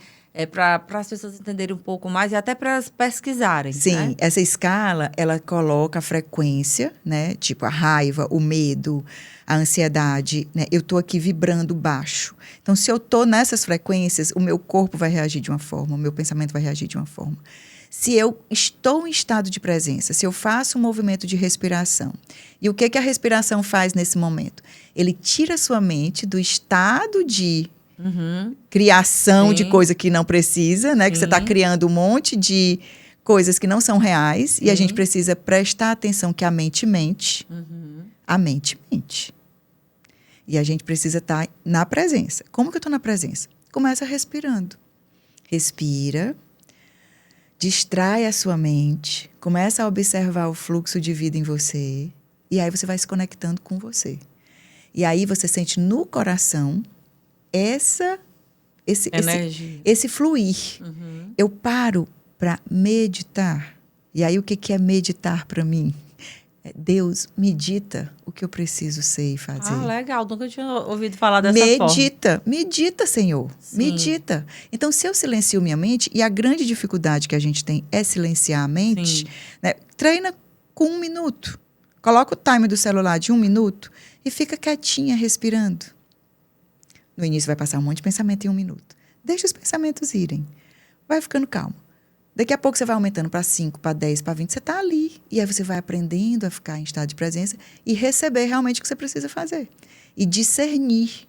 S2: para as pessoas entenderem um pouco mais e até para elas pesquisarem.
S1: Sim,
S2: né?
S1: Essa escala, ela coloca a frequência, né? Tipo a raiva, o medo, a ansiedade, né? Eu estou aqui vibrando baixo. Então, se eu estou nessas frequências, o meu corpo vai reagir de uma forma, o meu pensamento vai reagir de uma forma. Se eu estou em estado de presença, se eu faço um movimento de respiração, e o que a respiração faz nesse momento? Ele tira a sua mente do estado de criação de coisa que não precisa, né? Que você está criando um monte de coisas que não são reais, e a gente precisa prestar atenção que a mente mente. A mente mente. E a gente precisa estar na presença. Como que eu estou na presença? Começa respirando. Respira. Distrai a sua mente, começa a observar o fluxo de vida em você, e aí você vai se conectando com você. E aí você sente no coração esse fluir. Eu paro para meditar. E aí o que é meditar para mim? Deus, medita o que eu preciso ser e fazer.
S2: Ah, legal. Nunca tinha ouvido falar dessa forma.
S1: Medita, Senhor. Sim. Medita. Então, se eu silencio minha mente, e a grande dificuldade que a gente tem é silenciar a mente, né? Treina com 1 minuto. Coloca o timer do celular de 1 minuto e fica quietinha, respirando. No início vai passar um monte de pensamento em 1 minuto. Deixa os pensamentos irem. Vai ficando calmo. Daqui a pouco você vai aumentando para 5, para 10, para 20, você está ali. E aí você vai aprendendo a ficar em estado de presença e receber realmente o que você precisa fazer. E discernir.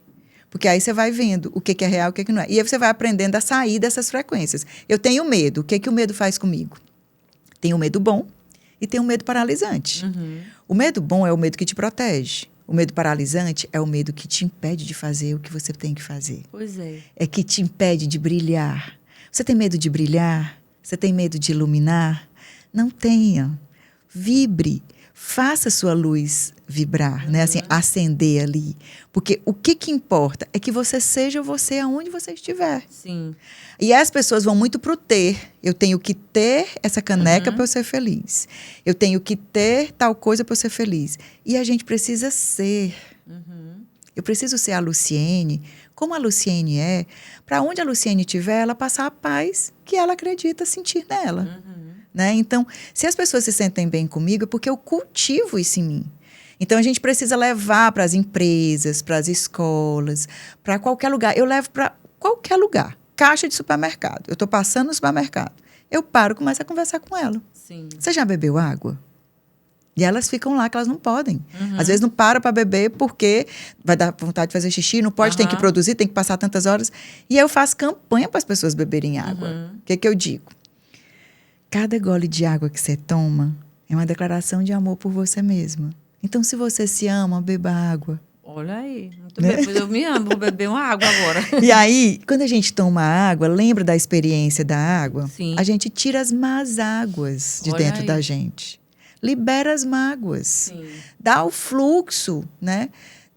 S1: Porque aí você vai vendo o que é real e o que não é. E aí você vai aprendendo a sair dessas frequências. Eu tenho medo. O que o medo faz comigo? Tem o medo bom e tem o medo paralisante. O medo bom é o medo que te protege. O medo paralisante é o medo que te impede de fazer o que você tem que fazer.
S2: Pois é.
S1: É que te impede de brilhar. Você tem medo de brilhar? Você tem medo de iluminar? Não tenha. Vibre. Faça sua luz vibrar, né? Assim, acender ali. Porque o que importa é que você seja você aonde você estiver.
S2: Sim.
S1: E as pessoas vão muito pro ter. Eu tenho que ter essa caneca para eu ser feliz. Eu tenho que ter tal coisa para eu ser feliz. E a gente precisa ser. Eu preciso ser a Luciene, como a Luciene é, para onde a Luciene estiver, ela passar a paz que ela acredita sentir nela. Né? Então, se as pessoas se sentem bem comigo, é porque eu cultivo isso em mim. Então, a gente precisa levar para as empresas, para as escolas, para qualquer lugar. Eu levo para qualquer lugar. Caixa de supermercado. Eu estou passando no supermercado. Eu paro e começo a conversar com ela.
S2: Sim.
S1: Você já bebeu água? E elas ficam lá, que elas não podem. Às vezes não param para beber porque vai dar vontade de fazer xixi, não pode, tem que produzir, tem que passar tantas horas. E eu faço campanha para as pessoas beberem água. O que eu digo? Cada gole de água que você toma é uma declaração de amor por você mesma. Então, se você se ama, beba água.
S2: Olha aí, muito bem. Pois eu me amo, vou beber uma água agora.
S1: E aí, quando a gente toma água, lembra da experiência da água?
S2: Sim.
S1: A gente tira as más águas de
S2: Olha
S1: dentro
S2: aí.
S1: da gente. Libera as mágoas.
S2: Sim.
S1: Dá o fluxo, né?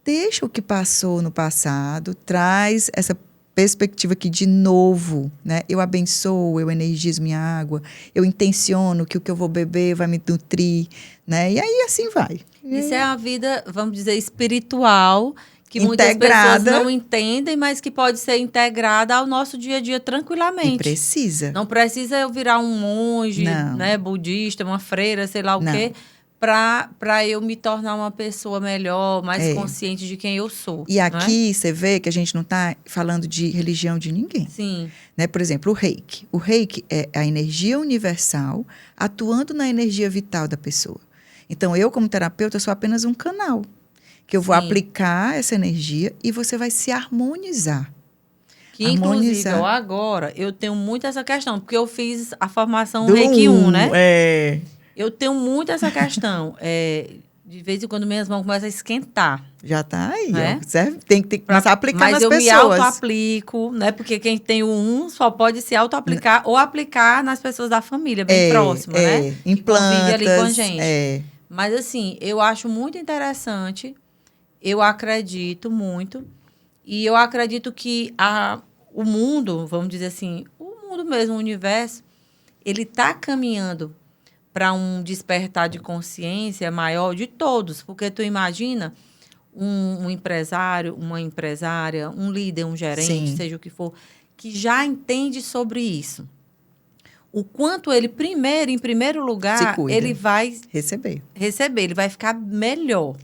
S1: Deixa o que passou no passado, traz essa perspectiva aqui de novo, né? Eu abençoo, eu energizo minha água, eu intenciono que o que eu vou beber vai me nutrir, né? E aí assim vai.
S2: Isso é uma vida, vamos dizer, espiritual, que muitas
S1: Integrada.
S2: pessoas não entendem, mas que pode ser integrada ao nosso dia a dia tranquilamente.
S1: E precisa.
S2: Não precisa eu virar um monge,
S1: Não.
S2: né, budista, uma freira, sei lá o quê, para eu me tornar uma pessoa melhor, mais consciente de quem eu sou.
S1: E aqui você vê que a gente não está falando de religião de ninguém.
S2: Sim.
S1: Né? Por exemplo, o reiki. O reiki é a energia universal atuando na energia vital da pessoa. Então, eu, como terapeuta, sou apenas um canal. Que eu vou aplicar essa energia e você vai se harmonizar.
S2: Que, inclusive, agora, eu tenho muito essa questão, porque eu fiz a formação
S1: do
S2: Reiki 1, né?
S1: É.
S2: Eu tenho muito essa questão. De vez em quando minhas mãos começam a esquentar.
S1: Já tá aí,
S2: né?
S1: Certo? Tem que começar a aplicar nas pessoas.
S2: Mas eu me auto-aplico, né? Porque quem tem o 1 só pode se auto-aplicar ou aplicar nas pessoas da família, bem próxima, né?
S1: Em plantas.
S2: Que convive ali com a gente. Mas, assim, eu acho muito interessante, eu acredito muito, e eu acredito que o mundo, vamos dizer assim, o mundo mesmo, o universo, ele está caminhando para um despertar de consciência maior de todos. Porque tu imagina um empresário, uma empresária, um líder, um gerente, seja o que for, que já entende sobre isso. O quanto ele, em primeiro lugar, ele vai receber. Ele vai ficar melhor.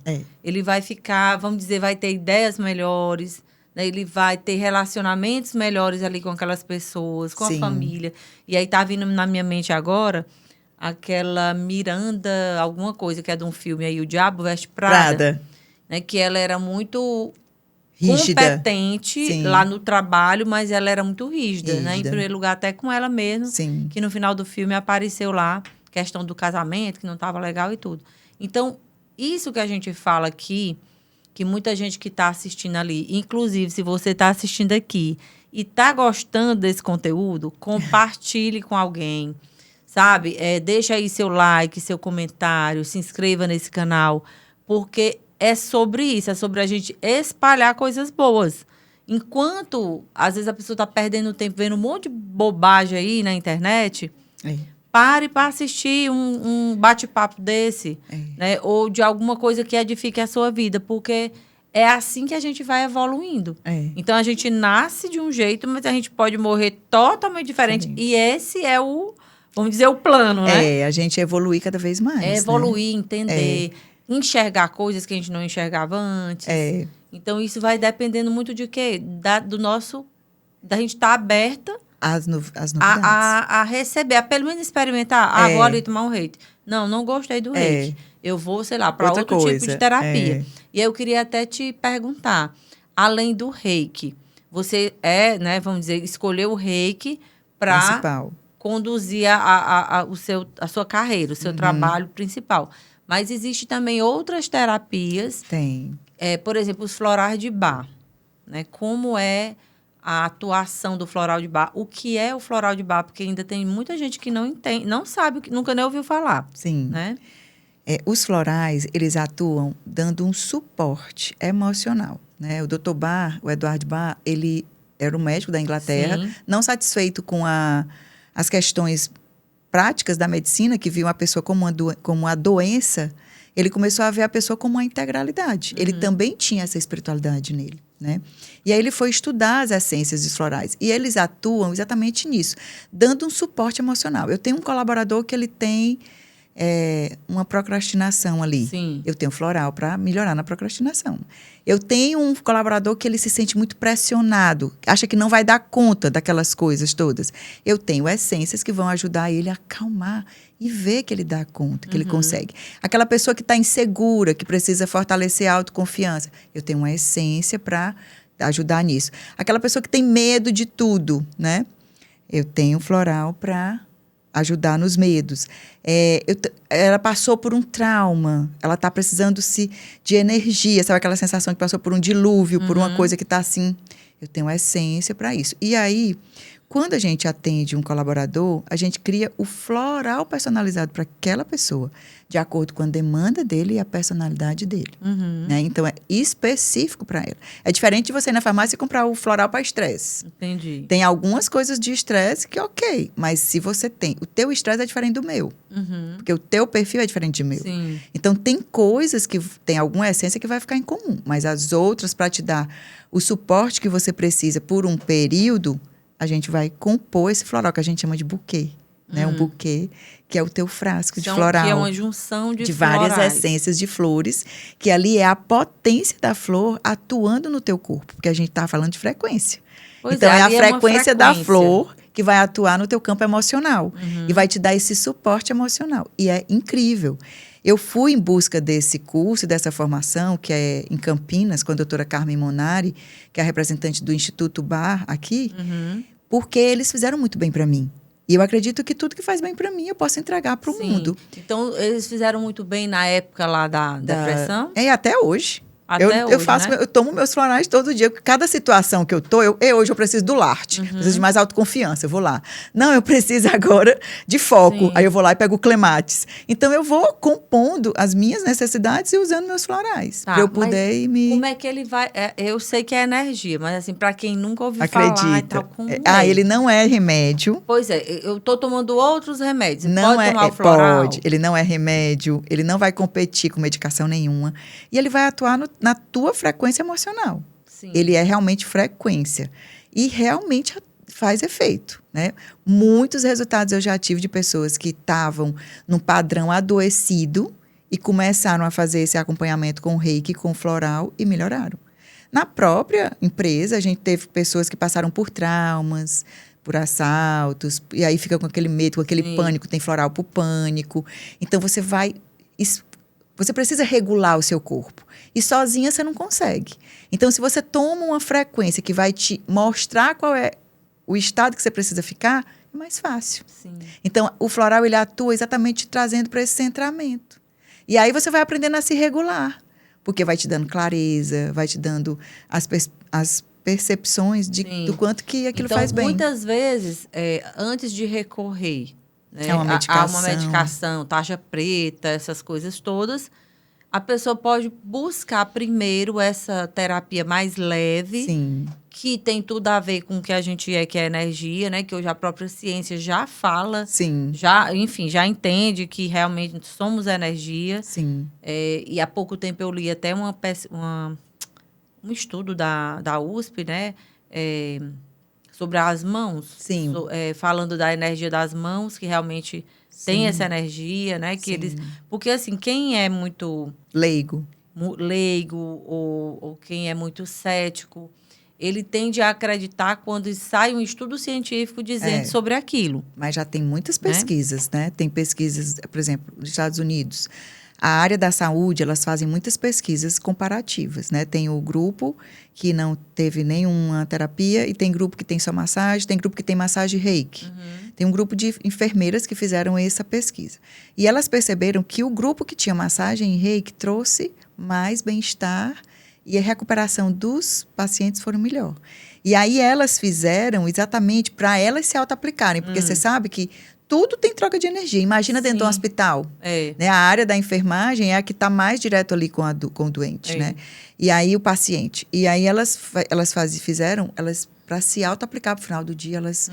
S2: Ele vai ficar, vamos dizer, vai ter ideias melhores, né? Ele vai ter relacionamentos melhores ali com aquelas pessoas, com a família. E aí tá vindo na minha mente agora aquela Miranda, alguma coisa que é de um filme aí, O Diabo Veste Prada. Né? Que ela era muito rígida, competente lá no trabalho, mas ela era muito rígida, né? Em primeiro lugar, até com ela mesma, que no final do filme apareceu lá, questão do casamento, que não estava legal e tudo. Então, isso que a gente fala aqui, que muita gente que está assistindo ali, inclusive se você está assistindo aqui e está gostando desse conteúdo, compartilhe com alguém, sabe? Deixa aí seu like, seu comentário, se inscreva nesse canal, porque é sobre isso, é sobre a gente espalhar coisas boas. Enquanto, às vezes, a pessoa está perdendo tempo vendo um monte de bobagem aí na internet, pare para assistir um bate-papo desse, né? Ou de alguma coisa que edifique a sua vida, porque é assim que a gente vai evoluindo. Então, a gente nasce de um jeito, mas a gente pode morrer totalmente diferente. E esse é vamos dizer, o plano, né?
S1: A gente evoluir cada vez mais.
S2: Evoluir, entender, enxergar coisas que a gente não enxergava antes. Então, isso vai dependendo muito de quê? Da gente estar aberta
S1: as novidades.
S2: A receber, a pelo menos experimentar. Vou ali tomar um reiki. Não gostei do reiki. Eu vou, sei lá, para outro tipo de terapia. E eu queria até te perguntar, além do reiki, você né, vamos dizer, escolheu o reiki para conduzir a sua carreira, o seu trabalho principal. Mas existe também outras terapias.
S1: Tem.
S2: Por exemplo, os florais de Bach. Né? Como é a atuação do floral de Bach? O que é o floral de Bach? Porque ainda tem muita gente que não entende, não sabe, nunca nem ouviu falar.
S1: Sim.
S2: Né?
S1: Os florais, eles atuam dando um suporte emocional. Né? O Dr. Bach, o Edward Bach, ele era um médico da Inglaterra, não satisfeito com as questões práticas da medicina, que viu a pessoa como uma doença, ele começou a ver a pessoa como uma integralidade. Ele também tinha essa espiritualidade nele, né? E aí ele foi estudar as essências dos florais. E eles atuam exatamente nisso, dando um suporte emocional. Eu tenho um colaborador que ele tem uma procrastinação ali. Eu tenho floral para melhorar na procrastinação. Eu tenho um colaborador que ele se sente muito pressionado, acha que não vai dar conta daquelas coisas todas. Eu tenho essências que vão ajudar ele a acalmar e ver que ele dá conta, que ele consegue. Aquela pessoa que está insegura, que precisa fortalecer a autoconfiança, eu tenho uma essência para ajudar nisso. Aquela pessoa que tem medo de tudo, né? Eu tenho floral para ajudar nos medos. Ela passou por um trauma, ela está precisando de energia, sabe aquela sensação que passou por um dilúvio, por uma coisa que está assim. Eu tenho essência para isso. E aí, quando a gente atende um colaborador, a gente cria o floral personalizado para aquela pessoa, de acordo com a demanda dele e a personalidade dele. Né? Então, é específico para ela. É diferente de você ir na farmácia e comprar o floral para estresse.
S2: Entendi.
S1: Tem algumas coisas de estresse que ok, mas se você tem... O teu estresse é diferente do meu. Porque o teu perfil é diferente do meu.
S2: Sim.
S1: Então, tem coisas que tem alguma essência que vai ficar em comum. Mas as outras, para te dar o suporte que você precisa por um período, a gente vai compor esse floral, que a gente chama de buquê. Né? Um buquê, que é o teu frasco de floral.
S2: Que é uma junção de
S1: várias
S2: florais.
S1: essências de flores, que ali é a potência da flor atuando no teu corpo. Porque a gente está falando de frequência.
S2: Pois
S1: então, é a
S2: uma
S1: frequência da flor que vai atuar no teu campo emocional. E vai te dar esse suporte emocional. E é incrível. Eu fui em busca desse curso, dessa formação, que é em Campinas, com a doutora Carmen Monari, que é a representante do Instituto Bar aqui, porque eles fizeram muito bem para mim. E eu acredito que tudo que faz bem para mim, eu posso entregar para o mundo.
S2: Então, eles fizeram muito bem na época lá da depressão?
S1: Até hoje.
S2: Até hoje, né?
S1: Eu tomo meus florais todo dia. Cada situação que eu tô, hoje eu preciso do Larte. Preciso de mais autoconfiança, eu vou lá. Não, eu preciso agora de foco.
S2: Sim.
S1: Aí eu vou lá e pego o Clematis. Então, eu vou compondo as minhas necessidades e usando meus florais. Pra eu poder ir me...
S2: Como é que ele vai... eu sei que é energia, mas assim, pra quem nunca ouviu falar e tal, como
S1: ele não é remédio.
S2: Pois é, eu tô tomando outros remédios.
S1: Não
S2: pode tomar o floral?
S1: Pode. Ele não é remédio, ele não vai competir com medicação nenhuma. E ele vai atuar na tua frequência emocional.
S2: Sim.
S1: Ele é realmente frequência. E realmente faz efeito, né? Muitos resultados eu já tive de pessoas que estavam num padrão adoecido e começaram a fazer esse acompanhamento com o reiki, com o floral e melhoraram. Na própria empresa, a gente teve pessoas que passaram por traumas, por assaltos, e aí fica com aquele medo, com aquele pânico, tem floral pro pânico. Então, você precisa regular o seu corpo. E sozinha você não consegue. Então, se você toma uma frequência que vai te mostrar qual é o estado que você precisa ficar, é mais fácil.
S2: Sim.
S1: Então, o floral, ele atua exatamente te trazendo para esse centramento. E aí você vai aprendendo a se regular. Porque vai te dando clareza, vai te dando as percepções do quanto que aquilo faz bem.
S2: Muitas vezes, antes de recorrer, né,
S1: a uma
S2: medicação, tarja preta, essas coisas todas, a pessoa pode buscar primeiro essa terapia mais leve,
S1: Sim.
S2: que tem tudo a ver com o que a gente que é energia, né? Que hoje a própria ciência já fala,
S1: Sim.
S2: já entende que realmente somos energia.
S1: Sim.
S2: E há pouco tempo eu li até um estudo da USP, né? Sobre as mãos.
S1: Sim.
S2: Falando da energia das mãos, que realmente tem essa energia, né? Que eles, porque, assim, quem é muito...
S1: leigo
S2: ou quem é muito cético, ele tende a acreditar quando sai um estudo científico dizendo sobre aquilo.
S1: Mas já tem muitas pesquisas, né? Tem pesquisas, por exemplo, nos Estados Unidos. A área da saúde, elas fazem muitas pesquisas comparativas, né? Tem o grupo que não teve nenhuma terapia e tem grupo que tem só massagem, tem grupo que tem massagem reiki. Tem um grupo de enfermeiras que fizeram essa pesquisa. E elas perceberam que o grupo que tinha massagem e reiki trouxe mais bem-estar e a recuperação dos pacientes foram melhor. E aí elas fizeram exatamente para elas se auto-aplicarem, porque você sabe que tudo tem troca de energia. Imagina dentro de um hospital. Né? A área da enfermagem é a que está mais direto ali com o doente, né? E aí o paciente. E aí elas fizeram para se auto-aplicar para o final do dia, elas...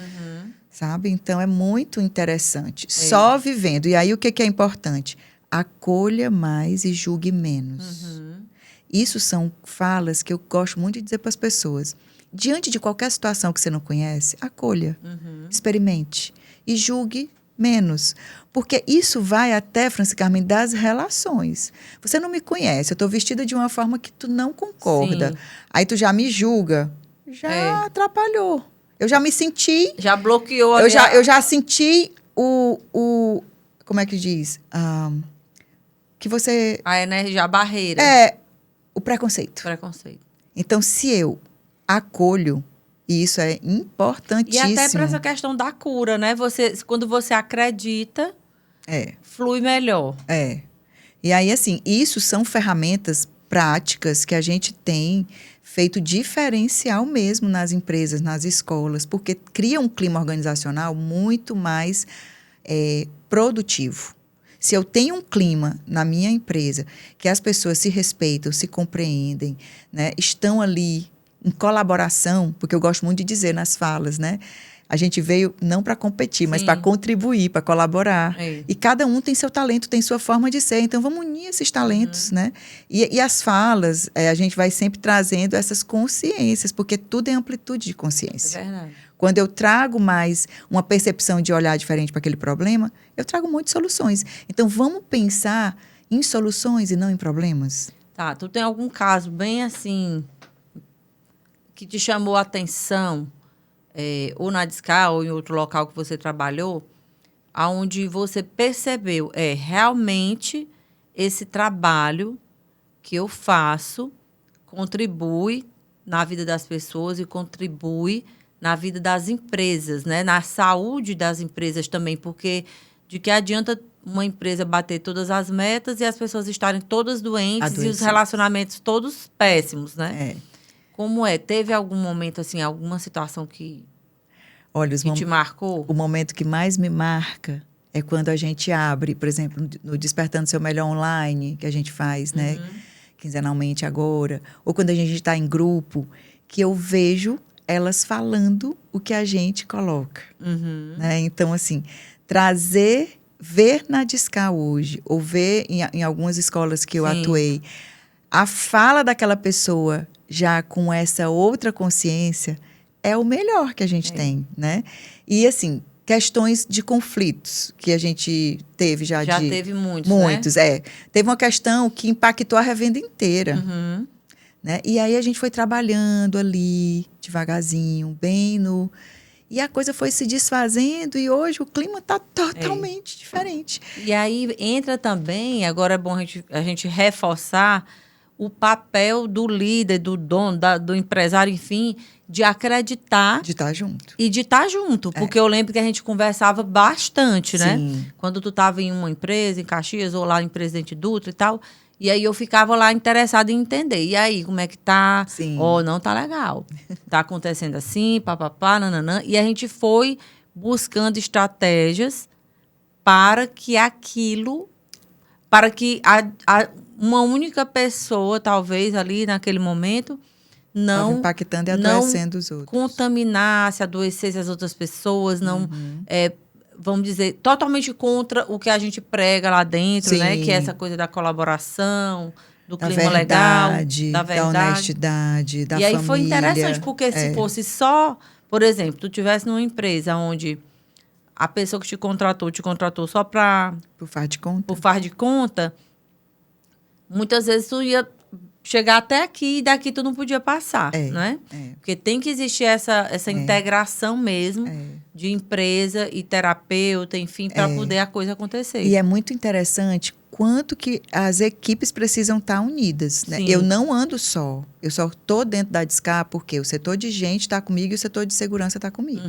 S1: Sabe? Então, é muito interessante. Só vivendo. E aí, o que é importante? Acolha mais e julgue menos. Isso são falas que eu gosto muito de dizer para as pessoas. Diante de qualquer situação que você não conhece, acolha. Experimente. E julgue menos. Porque isso vai até, Franci Carmen, das relações. Você não me conhece, eu estou vestida de uma forma que tu não concorda. Aí tu já me julga. Já atrapalhou. Eu já me senti...
S2: Já bloqueou.
S1: Eu já senti como é que diz? Que você...
S2: A energia, a barreira.
S1: O preconceito.
S2: Preconceito.
S1: Então, se eu acolho E isso é importantíssimo.
S2: E até para essa questão da cura, né? Quando você acredita, flui melhor.
S1: E aí, assim, isso são ferramentas práticas que a gente tem feito diferencial mesmo nas empresas, nas escolas, porque cria um clima organizacional muito mais produtivo. Se eu tenho um clima na minha empresa que as pessoas se respeitam, se compreendem, né, estão ali em colaboração, porque eu gosto muito de dizer nas falas, né? A gente veio não para competir, mas para contribuir, para colaborar. E cada um tem seu talento, tem sua forma de ser. Então, vamos unir esses talentos, né? E as falas, a gente vai sempre trazendo essas consciências, porque tudo é amplitude de consciência.
S2: É verdade.
S1: Quando eu trago mais uma percepção de olhar diferente para aquele problema, eu trago muitas soluções. Então, vamos pensar em soluções e não em problemas.
S2: Tá, tu tem algum caso bem assim que te chamou a atenção, ou na Discar ou em outro local que você trabalhou, aonde você percebeu, realmente esse trabalho que eu faço contribui na vida das pessoas e contribui na vida das empresas, né? Na saúde das empresas também, porque de que adianta uma empresa bater todas as metas e as pessoas estarem todas doentes e os relacionamentos todos péssimos, né? Como é? Teve algum momento, assim, alguma situação que te marcou?
S1: O momento que mais me marca é quando a gente abre, por exemplo, no Despertando Seu Melhor Online, que a gente faz, né? Quinzenalmente agora. Ou quando a gente está em grupo, que eu vejo elas falando o que a gente coloca. Né? Então, assim, ver na Discar hoje, ou ver em algumas escolas que eu atuei, a fala daquela pessoa já com essa outra consciência é o melhor que a gente tem, né? E, assim, questões de conflitos que a gente teve já
S2: teve muitos,
S1: né? Teve uma questão que impactou a revenda inteira. Né? E aí a gente foi trabalhando ali, devagarzinho, E a coisa foi se desfazendo e hoje o clima está totalmente diferente.
S2: E aí entra também, agora é bom a gente reforçar o papel do líder, do dono, do empresário, enfim, de acreditar.
S1: De estar junto.
S2: E de estar junto, porque eu lembro que a gente conversava bastante, né?
S1: Sim.
S2: Quando tu estava em uma empresa, em Caxias, ou lá em Presidente Dutra e tal. E aí eu ficava lá interessada em entender. E aí, como é que tá?
S1: Sim.
S2: Não tá legal. Tá acontecendo assim, papapá, nananã. E a gente foi buscando estratégias para que uma única pessoa, talvez, ali naquele momento, não
S1: impactando e adoecendo os outros.
S2: Contaminasse, adoecesse as outras pessoas, não, vamos dizer, totalmente contra o que a gente prega lá dentro, né? Que é essa coisa da colaboração, do clima legal, da verdade,
S1: da honestidade, da família.
S2: E aí foi interessante, porque se fosse só, por exemplo, tu tivesse numa empresa onde a pessoa que te contratou só
S1: por
S2: faz de conta, muitas vezes tu ia chegar até aqui e daqui tu não podia passar, né? Porque tem que existir essa integração mesmo de empresa e terapeuta, enfim, para poder a coisa acontecer.
S1: E é muito interessante quanto que as equipes precisam estar unidas, né? Eu não ando só. Eu só estou dentro da Discar porque o setor de gente está comigo e o setor de segurança está comigo.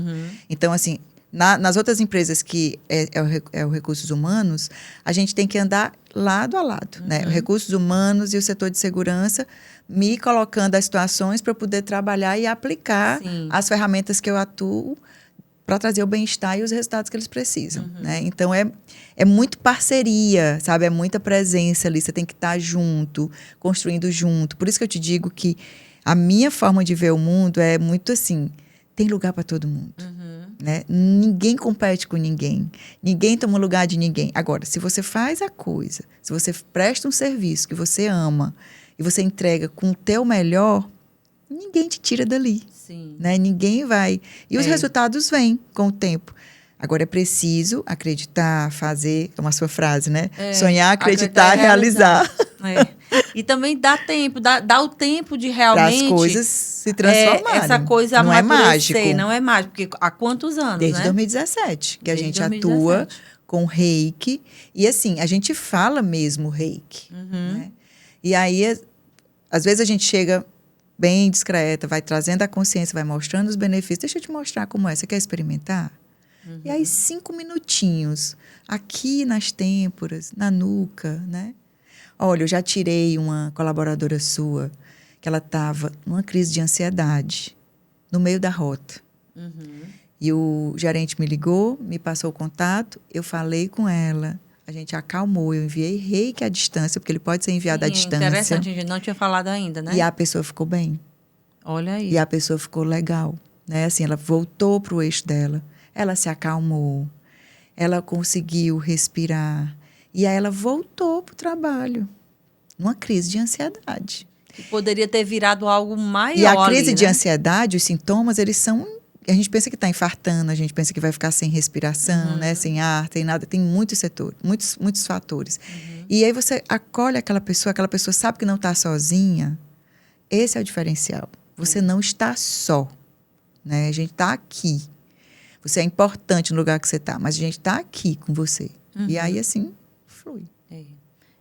S1: Então, assim, nas outras empresas que é o recursos humanos, a gente tem que andar lado a lado, né? Os recursos humanos e o setor de segurança me colocando as situações para poder trabalhar e aplicar as ferramentas que eu atuo para trazer o bem-estar e os resultados que eles precisam, né? Então, é muito parceria, sabe? É muita presença ali, você tem que estar junto, construindo junto. Por isso que eu te digo que a minha forma de ver o mundo é muito assim, tem lugar para todo mundo. Né? Ninguém compete com ninguém. Ninguém toma lugar de ninguém. Agora, se você faz a coisa, se você presta um serviço que você ama e você entrega com o teu melhor, ninguém te tira dali. Né? Ninguém vai. E os resultados vêm com o tempo. Agora, é preciso acreditar, fazer, é uma sua frase, né? Sonhar, acreditar, realizar.
S2: E também dá tempo, dá o tempo de realmente...
S1: Para as coisas se transformarem.
S2: Essa coisa
S1: não é mágico.
S2: Não é mágico, porque há quantos anos,
S1: Desde 2017, que a gente atua com reiki. E assim, a gente fala mesmo reiki. Né? E aí, às vezes a gente chega bem discreta, vai trazendo a consciência, vai mostrando os benefícios. Deixa eu te mostrar como é. Você quer experimentar? E aí, 5 minutinhos, aqui nas têmporas, na nuca, né? Olha, eu já tirei uma colaboradora sua, que ela estava numa crise de ansiedade, no meio da rota. E o gerente me ligou, me passou o contato, eu falei com ela, a gente acalmou, eu enviei reiki à distância, porque ele pode ser enviado à distância.
S2: Interessante, a gente não tinha falado ainda, né?
S1: E a pessoa ficou bem.
S2: Olha aí.
S1: E a pessoa ficou legal, né? Assim, ela voltou para o eixo dela, ela se acalmou, ela conseguiu respirar, e aí ela voltou para o trabalho, numa crise de ansiedade.
S2: Que poderia ter virado algo maior.
S1: E a crise
S2: ali,
S1: de
S2: né?
S1: ansiedade, os sintomas, eles são... A gente pensa que está infartando, a gente pensa que vai ficar sem respiração, né? Sem ar, tem nada, tem muitos setores, muitos fatores. E aí você acolhe aquela pessoa sabe que não está sozinha. Esse é o diferencial. Você não está só, né? A gente está aqui. Você é importante no lugar que você está, mas a gente está aqui com você. E aí, assim, flui.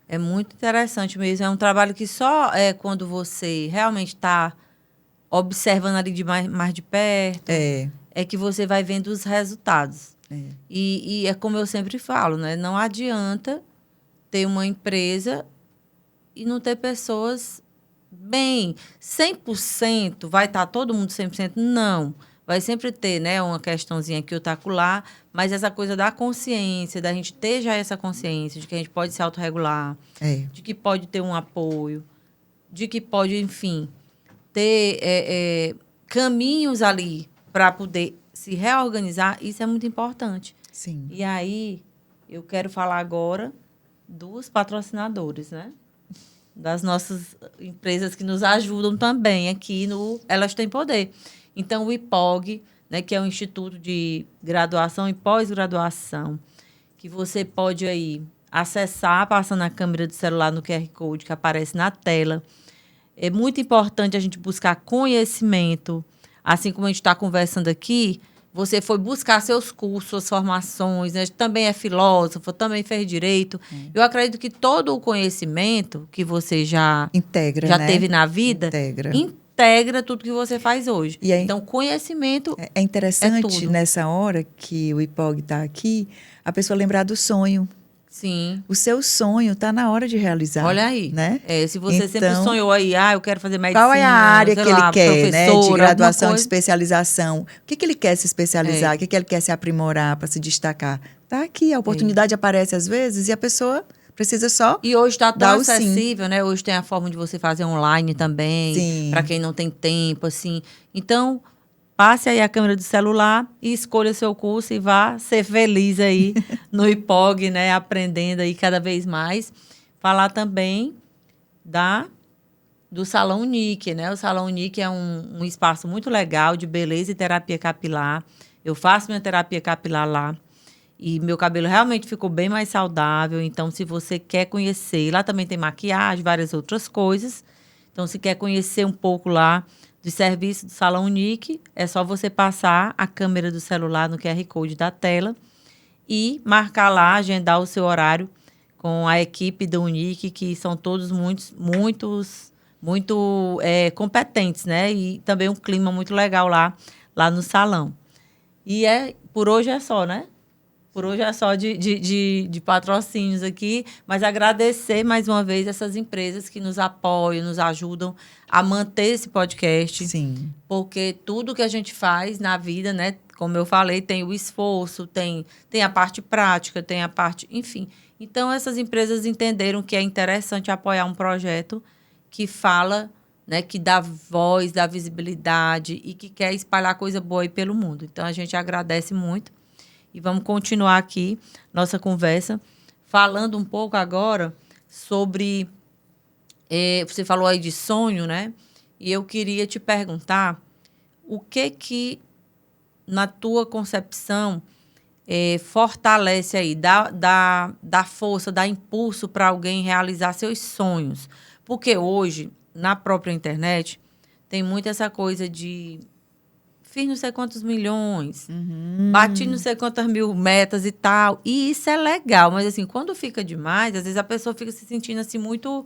S2: É muito interessante mesmo. É um trabalho que só é quando você realmente está observando ali mais de perto, é que você vai vendo os resultados. E é como eu sempre falo, né? Não adianta ter uma empresa e não ter pessoas bem. 100% vai estar todo mundo 100%? Não. Vai sempre ter, né, uma questãozinha aqui ou lá, mas essa coisa da consciência, da gente ter já essa consciência de que a gente pode se autorregular, de que pode ter um apoio, de que pode, enfim, ter caminhos ali para poder se reorganizar, isso é muito importante.
S1: Sim.
S2: E aí, eu quero falar agora dos patrocinadores, né? Das nossas empresas que nos ajudam também aqui no Elas Têm Poder. Então, o IPOG, né, que é o Instituto de Graduação e Pós-Graduação, que você pode aí acessar passando a câmera do celular no QR Code que aparece na tela. É muito importante a gente buscar conhecimento. Assim como a gente está conversando aqui, você foi buscar seus cursos, suas formações, né? Também é filósofo, também fez direito. Eu acredito que todo o conhecimento que você já teve na vida, integra tudo que você faz hoje.
S1: E aí,
S2: então, conhecimento
S1: é interessante, nessa hora que o IPOG está aqui, a pessoa lembrar do sonho.
S2: Sim.
S1: O seu sonho está na hora de realizar.
S2: Olha aí.
S1: Né?
S2: Se você sempre sonhou aí, eu quero fazer medicina.
S1: Qual é a área que ele quer, né? De graduação,
S2: de
S1: especialização. O que ele quer se especializar? O que ele quer se aprimorar para se destacar? Está aqui, a oportunidade aparece às vezes e a pessoa precisa só.
S2: E hoje está tão acessível, né? Hoje tem a forma de você fazer online também, para quem não tem tempo, assim. Então, passe aí a câmera do celular e escolha seu curso e vá ser feliz aí no IPOG, né? Aprendendo aí cada vez mais. Falar também do Salão Unique, né? O Salão Unique é um espaço muito legal de beleza e terapia capilar. Eu faço minha terapia capilar lá. E meu cabelo realmente ficou bem mais saudável. Então, se você quer conhecer, lá também tem maquiagem, várias outras coisas. Então, se quer conhecer um pouco lá do serviço do Salão Unique, é só você passar a câmera do celular no QR Code da tela e marcar lá, agendar o seu horário com a equipe do Unique, que são todos muito competentes, né? E também um clima muito legal lá no salão. E por hoje é só, né? Por hoje é só de patrocínios aqui, mas agradecer mais uma vez essas empresas que nos apoiam, nos ajudam a manter esse podcast.
S1: Sim.
S2: Porque tudo que a gente faz na vida, né? Como eu falei, tem o esforço, tem a parte prática, tem a parte... Enfim. Então, essas empresas entenderam que é interessante apoiar um projeto que fala, né? Que dá voz, dá visibilidade e que quer espalhar coisa boa aí pelo mundo. Então, a gente agradece muito. E vamos continuar aqui nossa conversa, falando um pouco agora sobre... você falou aí de sonho, né? E eu queria te perguntar o que na tua concepção, fortalece aí, dá força, dá impulso para alguém realizar seus sonhos. Porque hoje, na própria internet, tem muito essa coisa de... Fiz não sei quantos milhões, bati não sei quantas mil metas e tal. E isso é legal, mas assim, quando fica demais, às vezes a pessoa fica se sentindo assim muito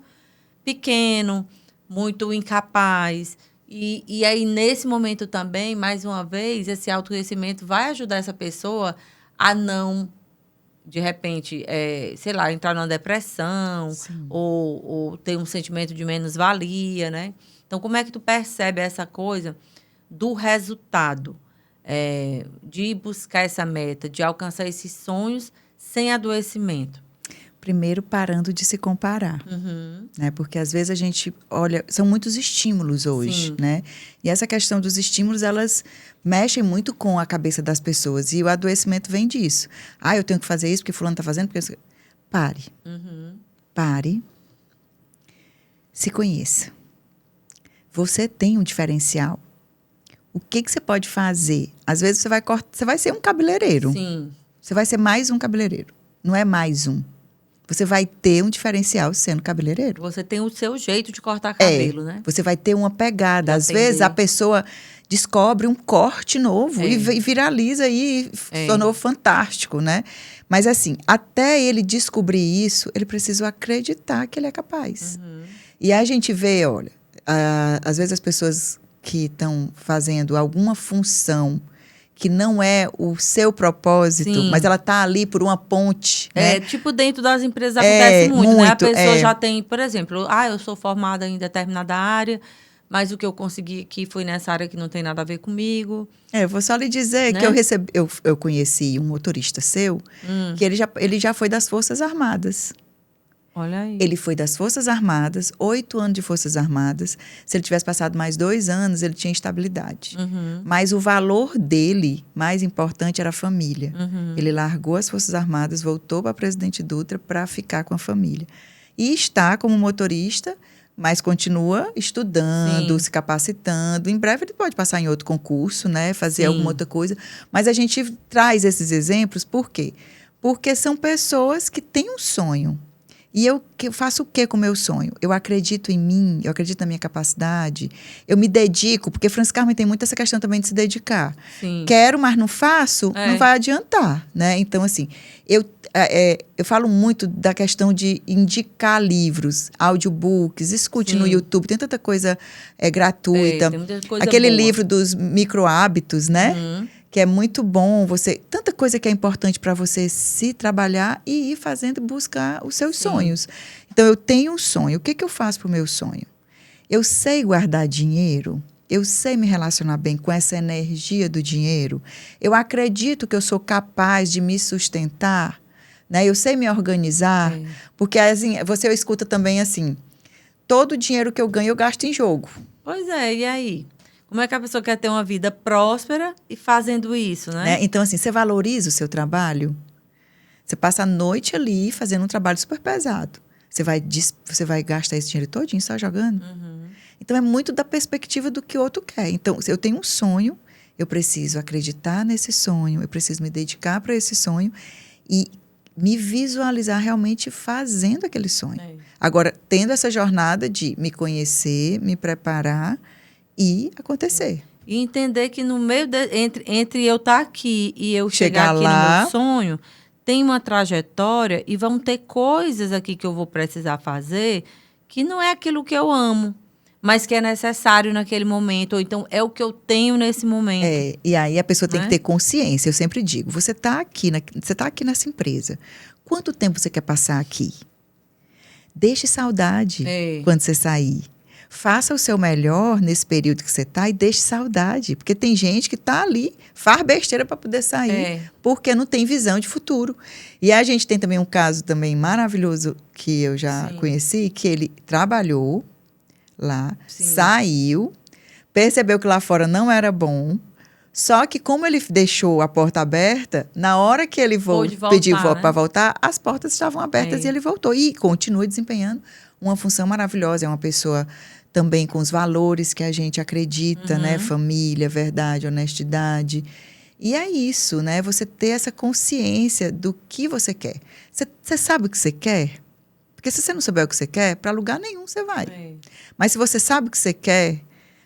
S2: pequeno, muito incapaz E aí, nesse momento também, mais uma vez, esse autoconhecimento vai ajudar essa pessoa a não, de repente, sei lá, entrar numa depressão ou ter um sentimento de menos-valia, né? Então, como é que tu percebe essa coisa do resultado? De buscar essa meta, de alcançar esses sonhos sem adoecimento?
S1: Primeiro, parando de se comparar, né? Porque às vezes a gente olha, são muitos estímulos hoje,
S2: Sim.
S1: né? E essa questão dos estímulos, elas mexem muito com a cabeça das pessoas. E o adoecimento vem disso. Eu tenho que fazer isso porque fulano está fazendo. Porque... Pare. Pare. Se conheça. Você tem um diferencial. O que você pode fazer? Às vezes você vai ser um cabeleireiro.
S2: Sim.
S1: Você vai ser mais um cabeleireiro. Não é mais um. Você vai ter um diferencial sendo cabeleireiro.
S2: Você tem o seu jeito de cortar cabelo, né?
S1: Você vai ter uma pegada. Às vezes a pessoa descobre um corte novo e viraliza e se tornou fantástico, né? Mas assim, até ele descobrir isso, ele precisa acreditar que ele é capaz. E a gente vê, olha, às vezes as pessoas que estão fazendo alguma função que não é o seu propósito, mas ela está ali por uma ponte. Né?
S2: Tipo dentro das empresas acontece muito, né? A pessoa já tem, por exemplo, eu sou formada em determinada área, mas o que eu consegui aqui foi nessa área que não tem nada a ver comigo.
S1: Eu vou só lhe dizer, né? Que eu conheci um motorista seu, que ele já foi das Forças Armadas.
S2: Olha aí.
S1: Ele foi das Forças Armadas, 8 anos de Forças Armadas. Se ele tivesse passado mais 2 anos, ele tinha estabilidade. Mas o valor dele, mais importante, era a família. Ele largou as Forças Armadas, voltou para Presidente Dutra para ficar com a família. E está como motorista, mas continua estudando, se capacitando. Em breve ele pode passar em outro concurso, né? Fazer alguma outra coisa. Mas a gente traz esses exemplos, por quê? Porque são pessoas que têm um sonho. E eu faço o que com o meu sonho? Eu acredito em mim, eu acredito na minha capacidade, eu me dedico, porque Francis Carmen tem muito essa questão também de se dedicar. Quero, mas não faço, não vai adiantar, né? Então, assim, eu falo muito da questão de indicar livros, audiobooks, escute no YouTube, tem tanta coisa gratuita.
S2: Tem muita coisa
S1: Aquele
S2: boa.
S1: livro dos micro-hábitos, né? Que é muito bom, tanta coisa que é importante para você se trabalhar e ir fazendo, buscar os seus sonhos. Então, eu tenho um sonho. O que eu faço para o meu sonho? Eu sei guardar dinheiro, eu sei me relacionar bem com essa energia do dinheiro, eu acredito que eu sou capaz de me sustentar, né? Eu sei me organizar, porque assim, você escuta também assim, todo o dinheiro que eu ganho eu gasto em jogo.
S2: Pois é, e aí? Como é que a pessoa quer ter uma vida próspera e fazendo isso, né?
S1: Então, assim, você valoriza o seu trabalho? Você passa a noite ali fazendo um trabalho super pesado. Você vai gastar esse dinheiro todinho só jogando? Então, é muito da perspectiva do que o outro quer. Então, se eu tenho um sonho, eu preciso acreditar nesse sonho, eu preciso me dedicar para esse sonho e me visualizar realmente fazendo aquele sonho. Agora, tendo essa jornada de me conhecer, me preparar e acontecer.
S2: E entender que no meio entre eu estar aqui e eu chegar aqui
S1: lá,
S2: no meu sonho, tem uma trajetória e vão ter coisas aqui que eu vou precisar fazer que não é aquilo que eu amo, mas que é necessário naquele momento, ou então é o que eu tenho nesse momento.
S1: E aí a pessoa tem que ter consciência. Eu sempre digo, você está aqui nessa empresa. Quanto tempo você quer passar aqui? Deixe saudade quando você sair. Faça o seu melhor nesse período que você está e deixe saudade. Porque tem gente que está ali, faz besteira para poder sair, porque não tem visão de futuro. E a gente tem também um caso também maravilhoso que eu já conheci, que ele trabalhou lá, saiu, percebeu que lá fora não era bom, só que como ele deixou a porta aberta, na hora que ele pediu para voltar, as portas estavam abertas e ele voltou. E continua desempenhando uma função maravilhosa. É uma pessoa também com os valores que a gente acredita, né? Família, verdade, honestidade. E é isso, né? Você ter essa consciência do que você quer. Você sabe o que você quer? Porque se você não souber o que você quer, para lugar nenhum você vai. Mas se você sabe o que você quer,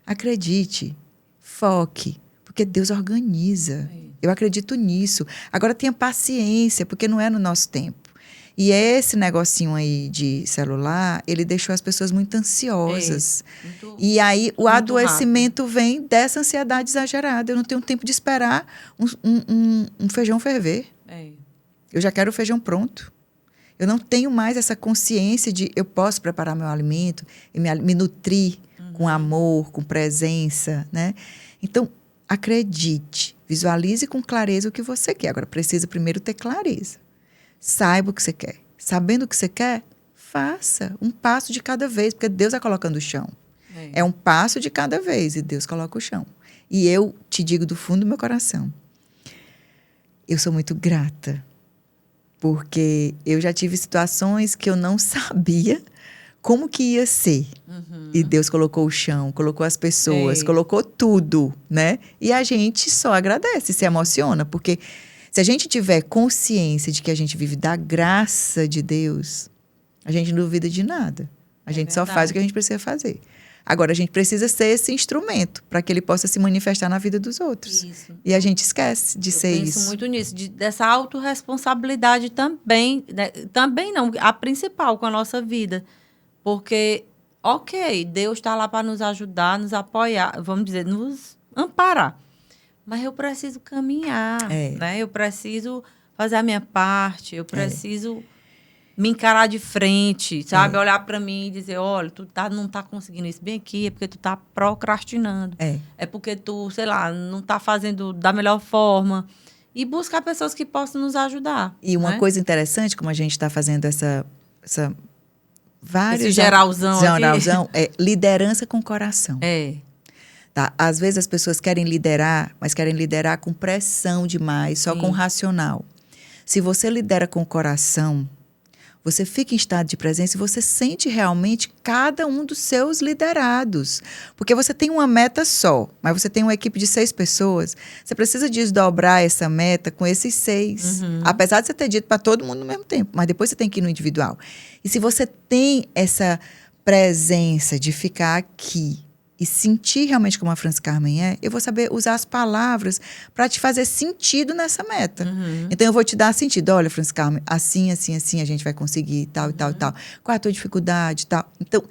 S1: acredite, foque, porque Deus organiza. Eu acredito nisso. Agora tenha paciência, porque não é no nosso tempo. E esse negocinho aí de celular, ele deixou as pessoas muito ansiosas. E aí o adoecimento vem dessa ansiedade exagerada. Eu não tenho tempo de esperar um feijão ferver. Eu já quero o feijão pronto. Eu não tenho mais essa consciência de eu posso preparar meu alimento e me nutrir com amor, com presença, né? Então, acredite, visualize com clareza o que você quer. Agora, precisa primeiro ter clareza. Saiba o que você quer. Sabendo o que você quer, faça um passo de cada vez, porque Deus vai colocando o chão. É um passo de cada vez e Deus coloca o chão. E eu te digo do fundo do meu coração, eu sou muito grata, porque eu já tive situações que eu não sabia como que ia ser. E Deus colocou o chão, colocou as pessoas, colocou tudo, né? E a gente só agradece, se emociona, porque se a gente tiver consciência de que a gente vive da graça de Deus, a gente não duvida de nada. A gente só faz o que a gente precisa fazer. Agora, a gente precisa ser esse instrumento para que ele possa se manifestar na vida dos outros. Isso. E a gente esquece de ser isso. Eu
S2: penso muito nisso, dessa autorresponsabilidade também, né? Também não, a principal com a nossa vida. Porque, ok, Deus está lá para nos ajudar, nos apoiar, vamos dizer, nos amparar. Mas eu preciso caminhar, né? Eu preciso fazer a minha parte, eu preciso me encarar de frente, sabe? Olhar para mim e dizer, olha, tu não tá conseguindo isso bem aqui, é porque tu tá procrastinando. É porque tu, sei lá, não tá fazendo da melhor forma. E buscar pessoas que possam nos ajudar.
S1: E uma coisa interessante, como a gente está fazendo esse
S2: geralzão
S1: é liderança com coração. Tá? Às vezes as pessoas querem liderar, mas querem liderar com pressão demais, só com o racional. Se você lidera com o coração, você fica em estado de presença e você sente realmente cada um dos seus liderados. Porque você tem uma meta só, mas você tem uma equipe de 6 pessoas. Você precisa desdobrar essa meta com esses 6. Apesar de você ter dito para todo mundo no mesmo tempo, mas depois você tem que ir no individual. E se você tem essa presença de ficar aqui e sentir realmente como a Francis Carmen é, eu vou saber usar as palavras para te fazer sentido nessa meta. Então, eu vou te dar sentido. Olha, Francis Carmen, assim, assim, assim, a gente vai conseguir, tal, e tal, e tal. Qual é a tua dificuldade, tal. Então,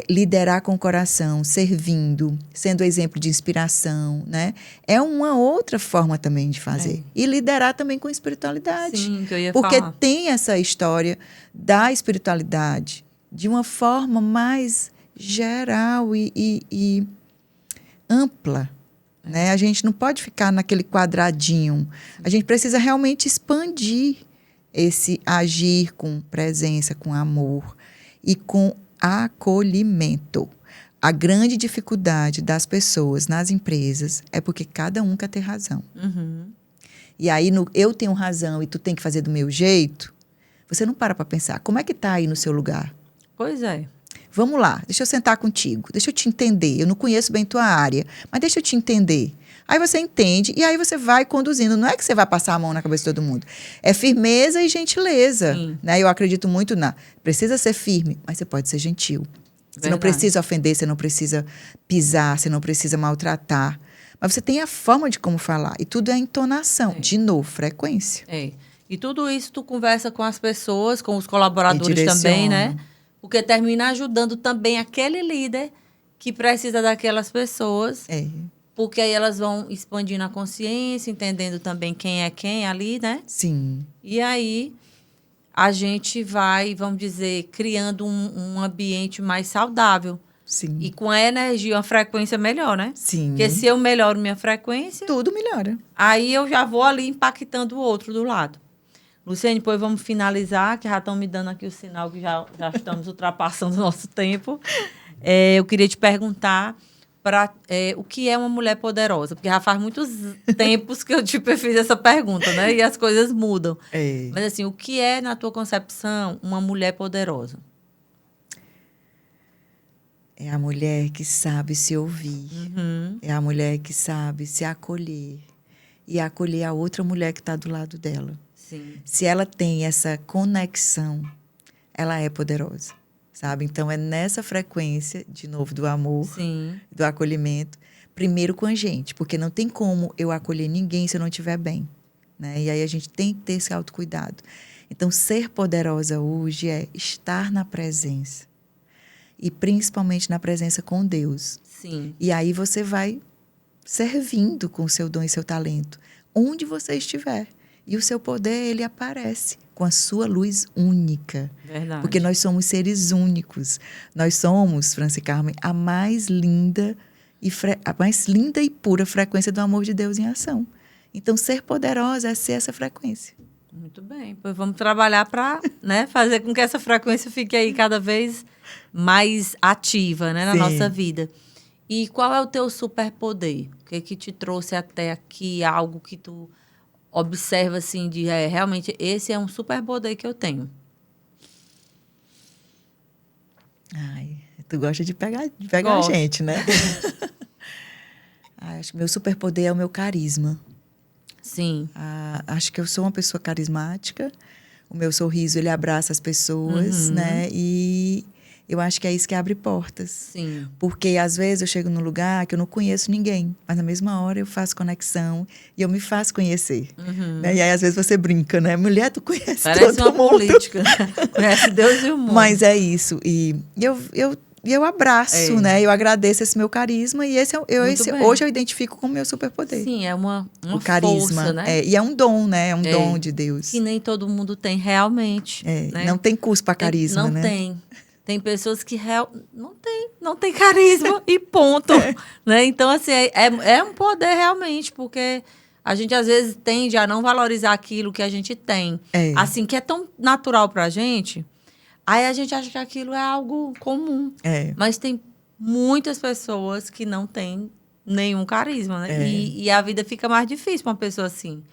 S1: liderar com o coração, servindo, sendo exemplo de inspiração, né? É uma outra forma também de fazer. E liderar também com espiritualidade.
S2: Sim, que eu ia
S1: porque
S2: falar.
S1: Tem essa história da espiritualidade de uma forma mais geral e ampla, né? A gente não pode ficar naquele quadradinho. A gente precisa realmente expandir esse agir com presença, com amor e com acolhimento. A grande dificuldade das pessoas nas empresas é porque cada um quer ter razão. E aí, eu tenho razão e tu tem que fazer do meu jeito, você não para pensar, como é que tá aí no seu lugar?
S2: Pois é.
S1: Vamos lá, deixa eu sentar contigo, deixa eu te entender. Eu não conheço bem tua área, mas deixa eu te entender. Aí você entende e aí você vai conduzindo. Não é que você vai passar a mão na cabeça de todo mundo. É firmeza e gentileza. Né? Eu acredito muito precisa ser firme, mas você pode ser gentil. Você não precisa ofender, você não precisa pisar, você não precisa maltratar. Mas você tem a forma de como falar. E tudo é entonação. De novo, frequência.
S2: E tudo isso tu conversa com as pessoas, com os colaboradores também, né? Porque termina ajudando também aquele líder que precisa daquelas pessoas. Porque aí elas vão expandindo a consciência, entendendo também quem é quem ali, né?
S1: Sim.
S2: E aí a gente vai, vamos dizer, criando um ambiente mais saudável.
S1: Sim.
S2: E com a energia, uma frequência melhor, né?
S1: Sim.
S2: Porque se eu melhoro minha frequência...
S1: Tudo melhora.
S2: Aí eu já vou ali impactando o outro do lado. Luciane, depois vamos finalizar, que já estão me dando aqui o sinal que já estamos ultrapassando o nosso tempo. Eu queria te perguntar o que é uma mulher poderosa, porque já faz muitos tempos que eu fiz essa pergunta, né? E as coisas mudam. Mas assim, o que é, na tua concepção, uma mulher poderosa?
S1: É a mulher que sabe se ouvir. É a mulher que sabe se acolher. E acolher a outra mulher que está do lado dela.
S2: Sim.
S1: Se ela tem essa conexão, ela é poderosa, sabe? Então, é nessa frequência, de novo, do amor, do acolhimento, primeiro com a gente, porque não tem como eu acolher ninguém se eu não estiver bem, né? E aí a gente tem que ter esse autocuidado. Então, ser poderosa hoje é estar na presença. E principalmente na presença com Deus.
S2: Sim.
S1: E aí você vai servindo com o seu dom e seu talento, onde você estiver. E o seu poder, ele aparece com a sua luz única.
S2: Verdade.
S1: Porque nós somos seres únicos. Nós somos, Franci Carmen, a mais linda e pura frequência do amor de Deus em ação. Então, ser poderosa é ser essa frequência.
S2: Muito bem. Pois vamos trabalhar para, né, fazer com que essa frequência fique aí cada vez mais ativa, né, na nossa vida. E qual é o teu superpoder? O que te trouxe até aqui? Algo que tu observa assim de realmente esse é um superpoder que eu tenho.
S1: Ai, tu gosta de pegar a gente, né? Acho que meu superpoder é o meu carisma.
S2: Sim.
S1: Acho que eu sou uma pessoa carismática. O meu sorriso, ele abraça as pessoas, né? E eu acho que é isso que abre portas.
S2: Sim.
S1: Porque, às vezes, eu chego num lugar que eu não conheço ninguém. Mas, na mesma hora, eu faço conexão e eu me faço conhecer. Né? E aí, às vezes, você brinca, né? Mulher, tu conhece
S2: Parece
S1: todo
S2: uma
S1: mundo.
S2: política. Conhece Deus e o mundo.
S1: Mas é isso. E eu abraço, né? Eu agradeço esse meu carisma. E hoje eu identifico como meu superpoder.
S2: Sim, é uma
S1: o carisma,
S2: força, né?
S1: E é um dom, né? É um dom de Deus.
S2: Que nem todo mundo tem realmente. Né?
S1: Não tem custo para carisma,
S2: não
S1: né?
S2: Não tem. Tem pessoas que não tem carisma e ponto. Né? Então, assim, é um poder realmente, porque a gente, às vezes, tende a não valorizar aquilo que a gente tem. Assim, que é tão natural pra gente, aí a gente acha que aquilo é algo comum. Mas tem muitas pessoas que não têm nenhum carisma, né? E a vida fica mais difícil pra uma pessoa assim.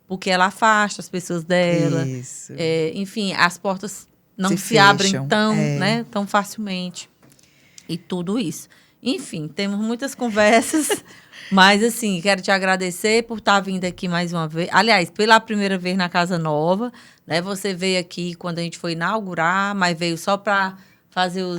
S2: Porque ela afasta as pessoas dela.
S1: Isso.
S2: Enfim, as portas não se abrem tão facilmente. E tudo isso. Enfim, temos muitas conversas. Mas, assim, quero te agradecer por estar vindo aqui mais uma vez. Aliás, pela primeira vez na Casa Nova. Né? Você veio aqui quando a gente foi inaugurar, mas veio só para fazer os...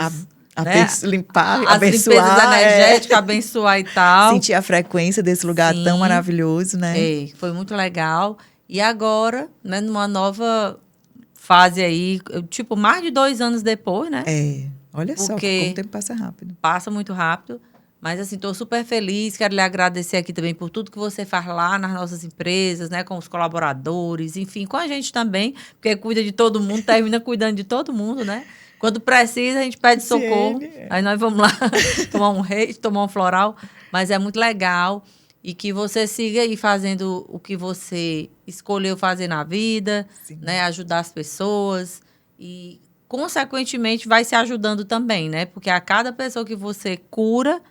S1: limpar,
S2: as
S1: abençoar.
S2: As limpezas energéticas, abençoar e tal.
S1: Sentir a frequência desse lugar tão maravilhoso, né?
S2: Foi muito legal. E agora, né, numa nova fase aí, tipo, mais de 2 anos depois, né?
S1: Olha só como o tempo passa rápido.
S2: Passa muito rápido. Mas, assim, estou super feliz. Quero lhe agradecer aqui também por tudo que você faz lá nas nossas empresas, né? Com os colaboradores, enfim, com a gente também. Porque cuida de todo mundo, termina cuidando de todo mundo, né? Quando precisa, a gente pede socorro. Aí nós vamos lá tomar um reiki, tomar um floral. Mas é muito legal. E que você siga aí fazendo o que você escolheu fazer na vida, né? Ajudar as pessoas. E, consequentemente, vai se ajudando também, né? Porque a cada pessoa que você cura,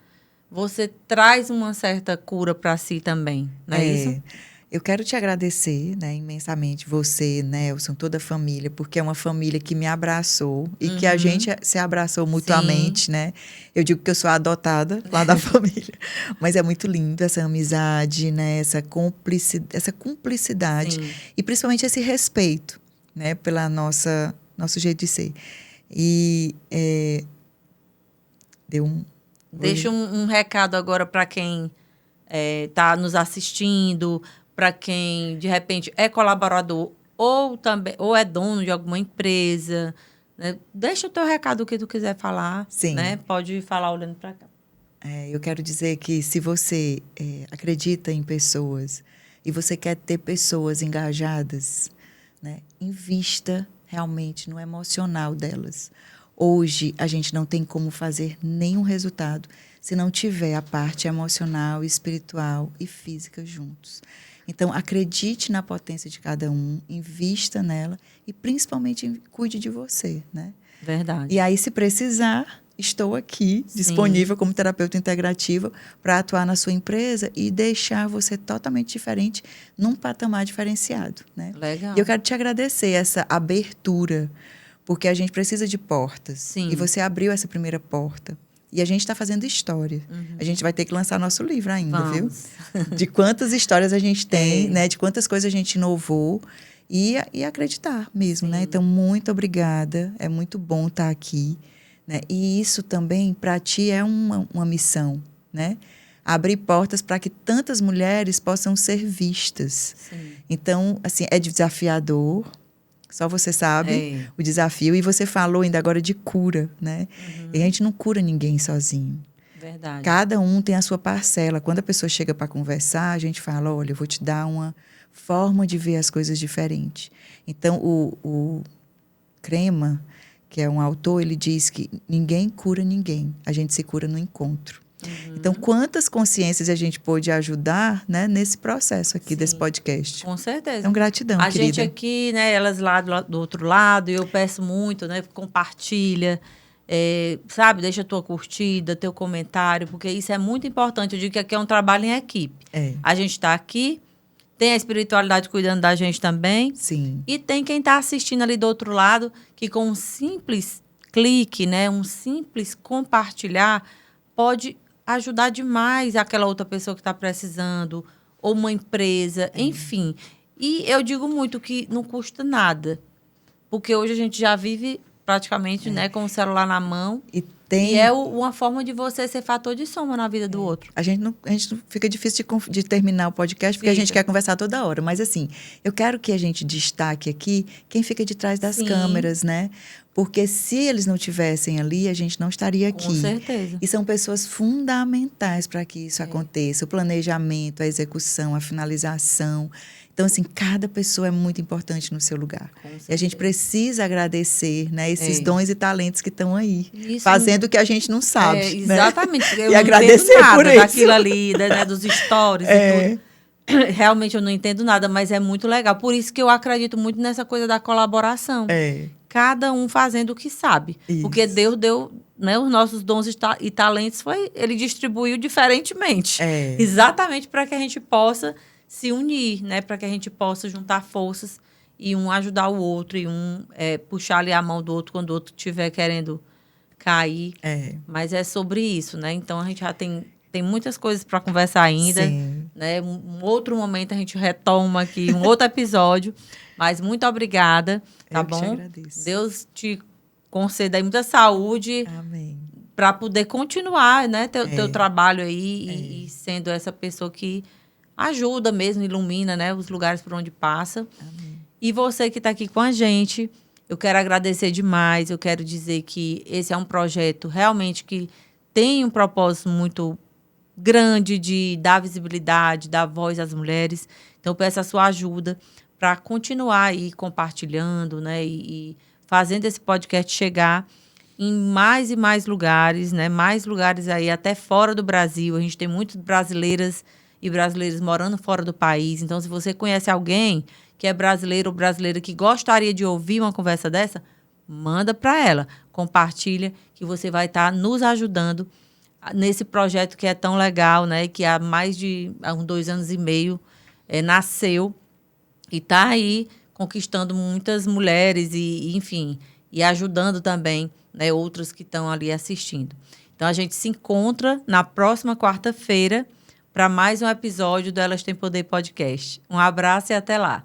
S2: você traz uma certa cura para si também, não é isso?
S1: Eu quero te agradecer, né, imensamente, você, Nelson, toda a família, porque é uma família que me abraçou e que a gente se abraçou mutuamente, né? Eu digo que eu sou adotada lá da família, mas é muito lindo essa amizade, né? Essa cumplicidade e principalmente esse respeito, né? Pela nosso jeito de ser. E
S2: Deixa um recado agora para quem está nos assistindo, para quem, de repente, é colaborador ou é dono de alguma empresa. Né? Deixa o teu recado, o que tu quiser falar. Né? Pode falar olhando para cá.
S1: Eu quero dizer que se você acredita em pessoas e você quer ter pessoas engajadas, né? Invista realmente no emocional delas. Hoje, a gente não tem como fazer nenhum resultado se não tiver a parte emocional, espiritual e física juntos. Então, acredite na potência de cada um, invista nela e, principalmente, cuide de você, né?
S2: Verdade.
S1: E aí, se precisar, estou aqui, disponível como terapeuta integrativa para atuar na sua empresa e deixar você totalmente diferente num patamar diferenciado, né?
S2: Legal.
S1: E eu quero te agradecer essa abertura, porque a gente precisa de portas. E você abriu essa primeira porta. E a gente está fazendo história. A gente vai ter que lançar nosso livro ainda, viu? De quantas histórias a gente tem, né? De quantas coisas a gente inovou. E acreditar mesmo, né? Então, muito obrigada. É muito bom estar aqui. Né? E isso também, para ti, é uma missão, né? Abrir portas para que tantas mulheres possam ser vistas. Então, assim, é desafiador. Só você sabe o desafio. E você falou ainda agora de cura, né? E a gente não cura ninguém sozinho.
S2: Verdade.
S1: Cada um tem a sua parcela. Quando a pessoa chega para conversar, a gente fala, olha, eu vou te dar uma forma de ver as coisas diferente. Então, o Crema, que é um autor, ele diz que ninguém cura ninguém. A gente se cura no encontro. Então, quantas consciências a gente pôde ajudar, né, nesse processo aqui desse podcast?
S2: Com certeza.
S1: Então, gratidão,
S2: a
S1: querida.
S2: Gente aqui, né, elas lá do outro lado, eu peço muito, né, compartilha, sabe, deixa a tua curtida, teu comentário, porque isso é muito importante. Eu digo que aqui é um trabalho em equipe. A gente está aqui, tem a espiritualidade cuidando da gente também.
S1: Sim.
S2: E tem quem está assistindo ali do outro lado, que com um simples clique, né, um simples compartilhar, pode ajudar demais aquela outra pessoa que está precisando, ou uma empresa, enfim. E eu digo muito que não custa nada, porque hoje a gente já vive praticamente, né, com o celular na mão. E é uma forma de você ser fator de soma na vida do outro.
S1: A gente não fica difícil de terminar o podcast, porque a gente quer conversar toda hora. Mas, assim, eu quero que a gente destaque aqui quem fica de trás das câmeras, né? Porque se eles não estivessem ali, a gente não estaria aqui.
S2: Com certeza.
S1: E são pessoas fundamentais para que isso aconteça. O planejamento, a execução, a finalização. Então, assim, cada pessoa é muito importante no seu lugar. E a gente precisa agradecer, né, esses dons e talentos que estão aí, fazendo o que a gente não sabe.
S2: Exatamente.
S1: Né? E agradecer por isso.
S2: Daquilo ali, né, dos stories e tudo. Realmente eu não entendo nada, mas é muito legal. Por isso que eu acredito muito nessa coisa da colaboração. Cada um fazendo o que sabe. Isso. Porque Deus deu, né, os nossos dons e talentos, ele distribuiu diferentemente. Exatamente para que a gente possa se unir, né? Para que a gente possa juntar forças e um ajudar o outro e um puxar ali a mão do outro quando o outro estiver querendo cair. Mas é sobre isso, né? Então, a gente já tem muitas coisas para conversar ainda.
S1: Sim.
S2: Né? Um outro momento a gente retoma aqui, um outro episódio. Mas muito obrigada, tá bom?
S1: Eu te agradeço.
S2: Deus te conceda aí muita saúde.
S1: Amém.
S2: Para poder continuar, né, teu trabalho aí e sendo essa pessoa que ajuda mesmo, ilumina, né, os lugares por onde passa.
S1: Amém.
S2: E você que está aqui com a gente, eu quero agradecer demais. Eu quero dizer que esse é um projeto realmente que tem um propósito muito grande de dar visibilidade, dar voz às mulheres. Então, eu peço a sua ajuda para continuar aí compartilhando, né, e fazendo esse podcast chegar em mais e mais lugares, né, mais lugares aí até fora do Brasil. A gente tem muitas brasileiras e brasileiros morando fora do país. Então, se você conhece alguém que é brasileiro ou brasileira que gostaria de ouvir uma conversa dessa, manda para ela, compartilha, que você vai estar nos ajudando nesse projeto que é tão legal, né? Que há uns 2 anos e meio nasceu e está aí conquistando muitas mulheres e, enfim, e ajudando também, né, outras que estão ali assistindo. Então, a gente se encontra na próxima quarta-feira para mais um episódio do Elas Têm Poder Podcast. Um abraço e até lá.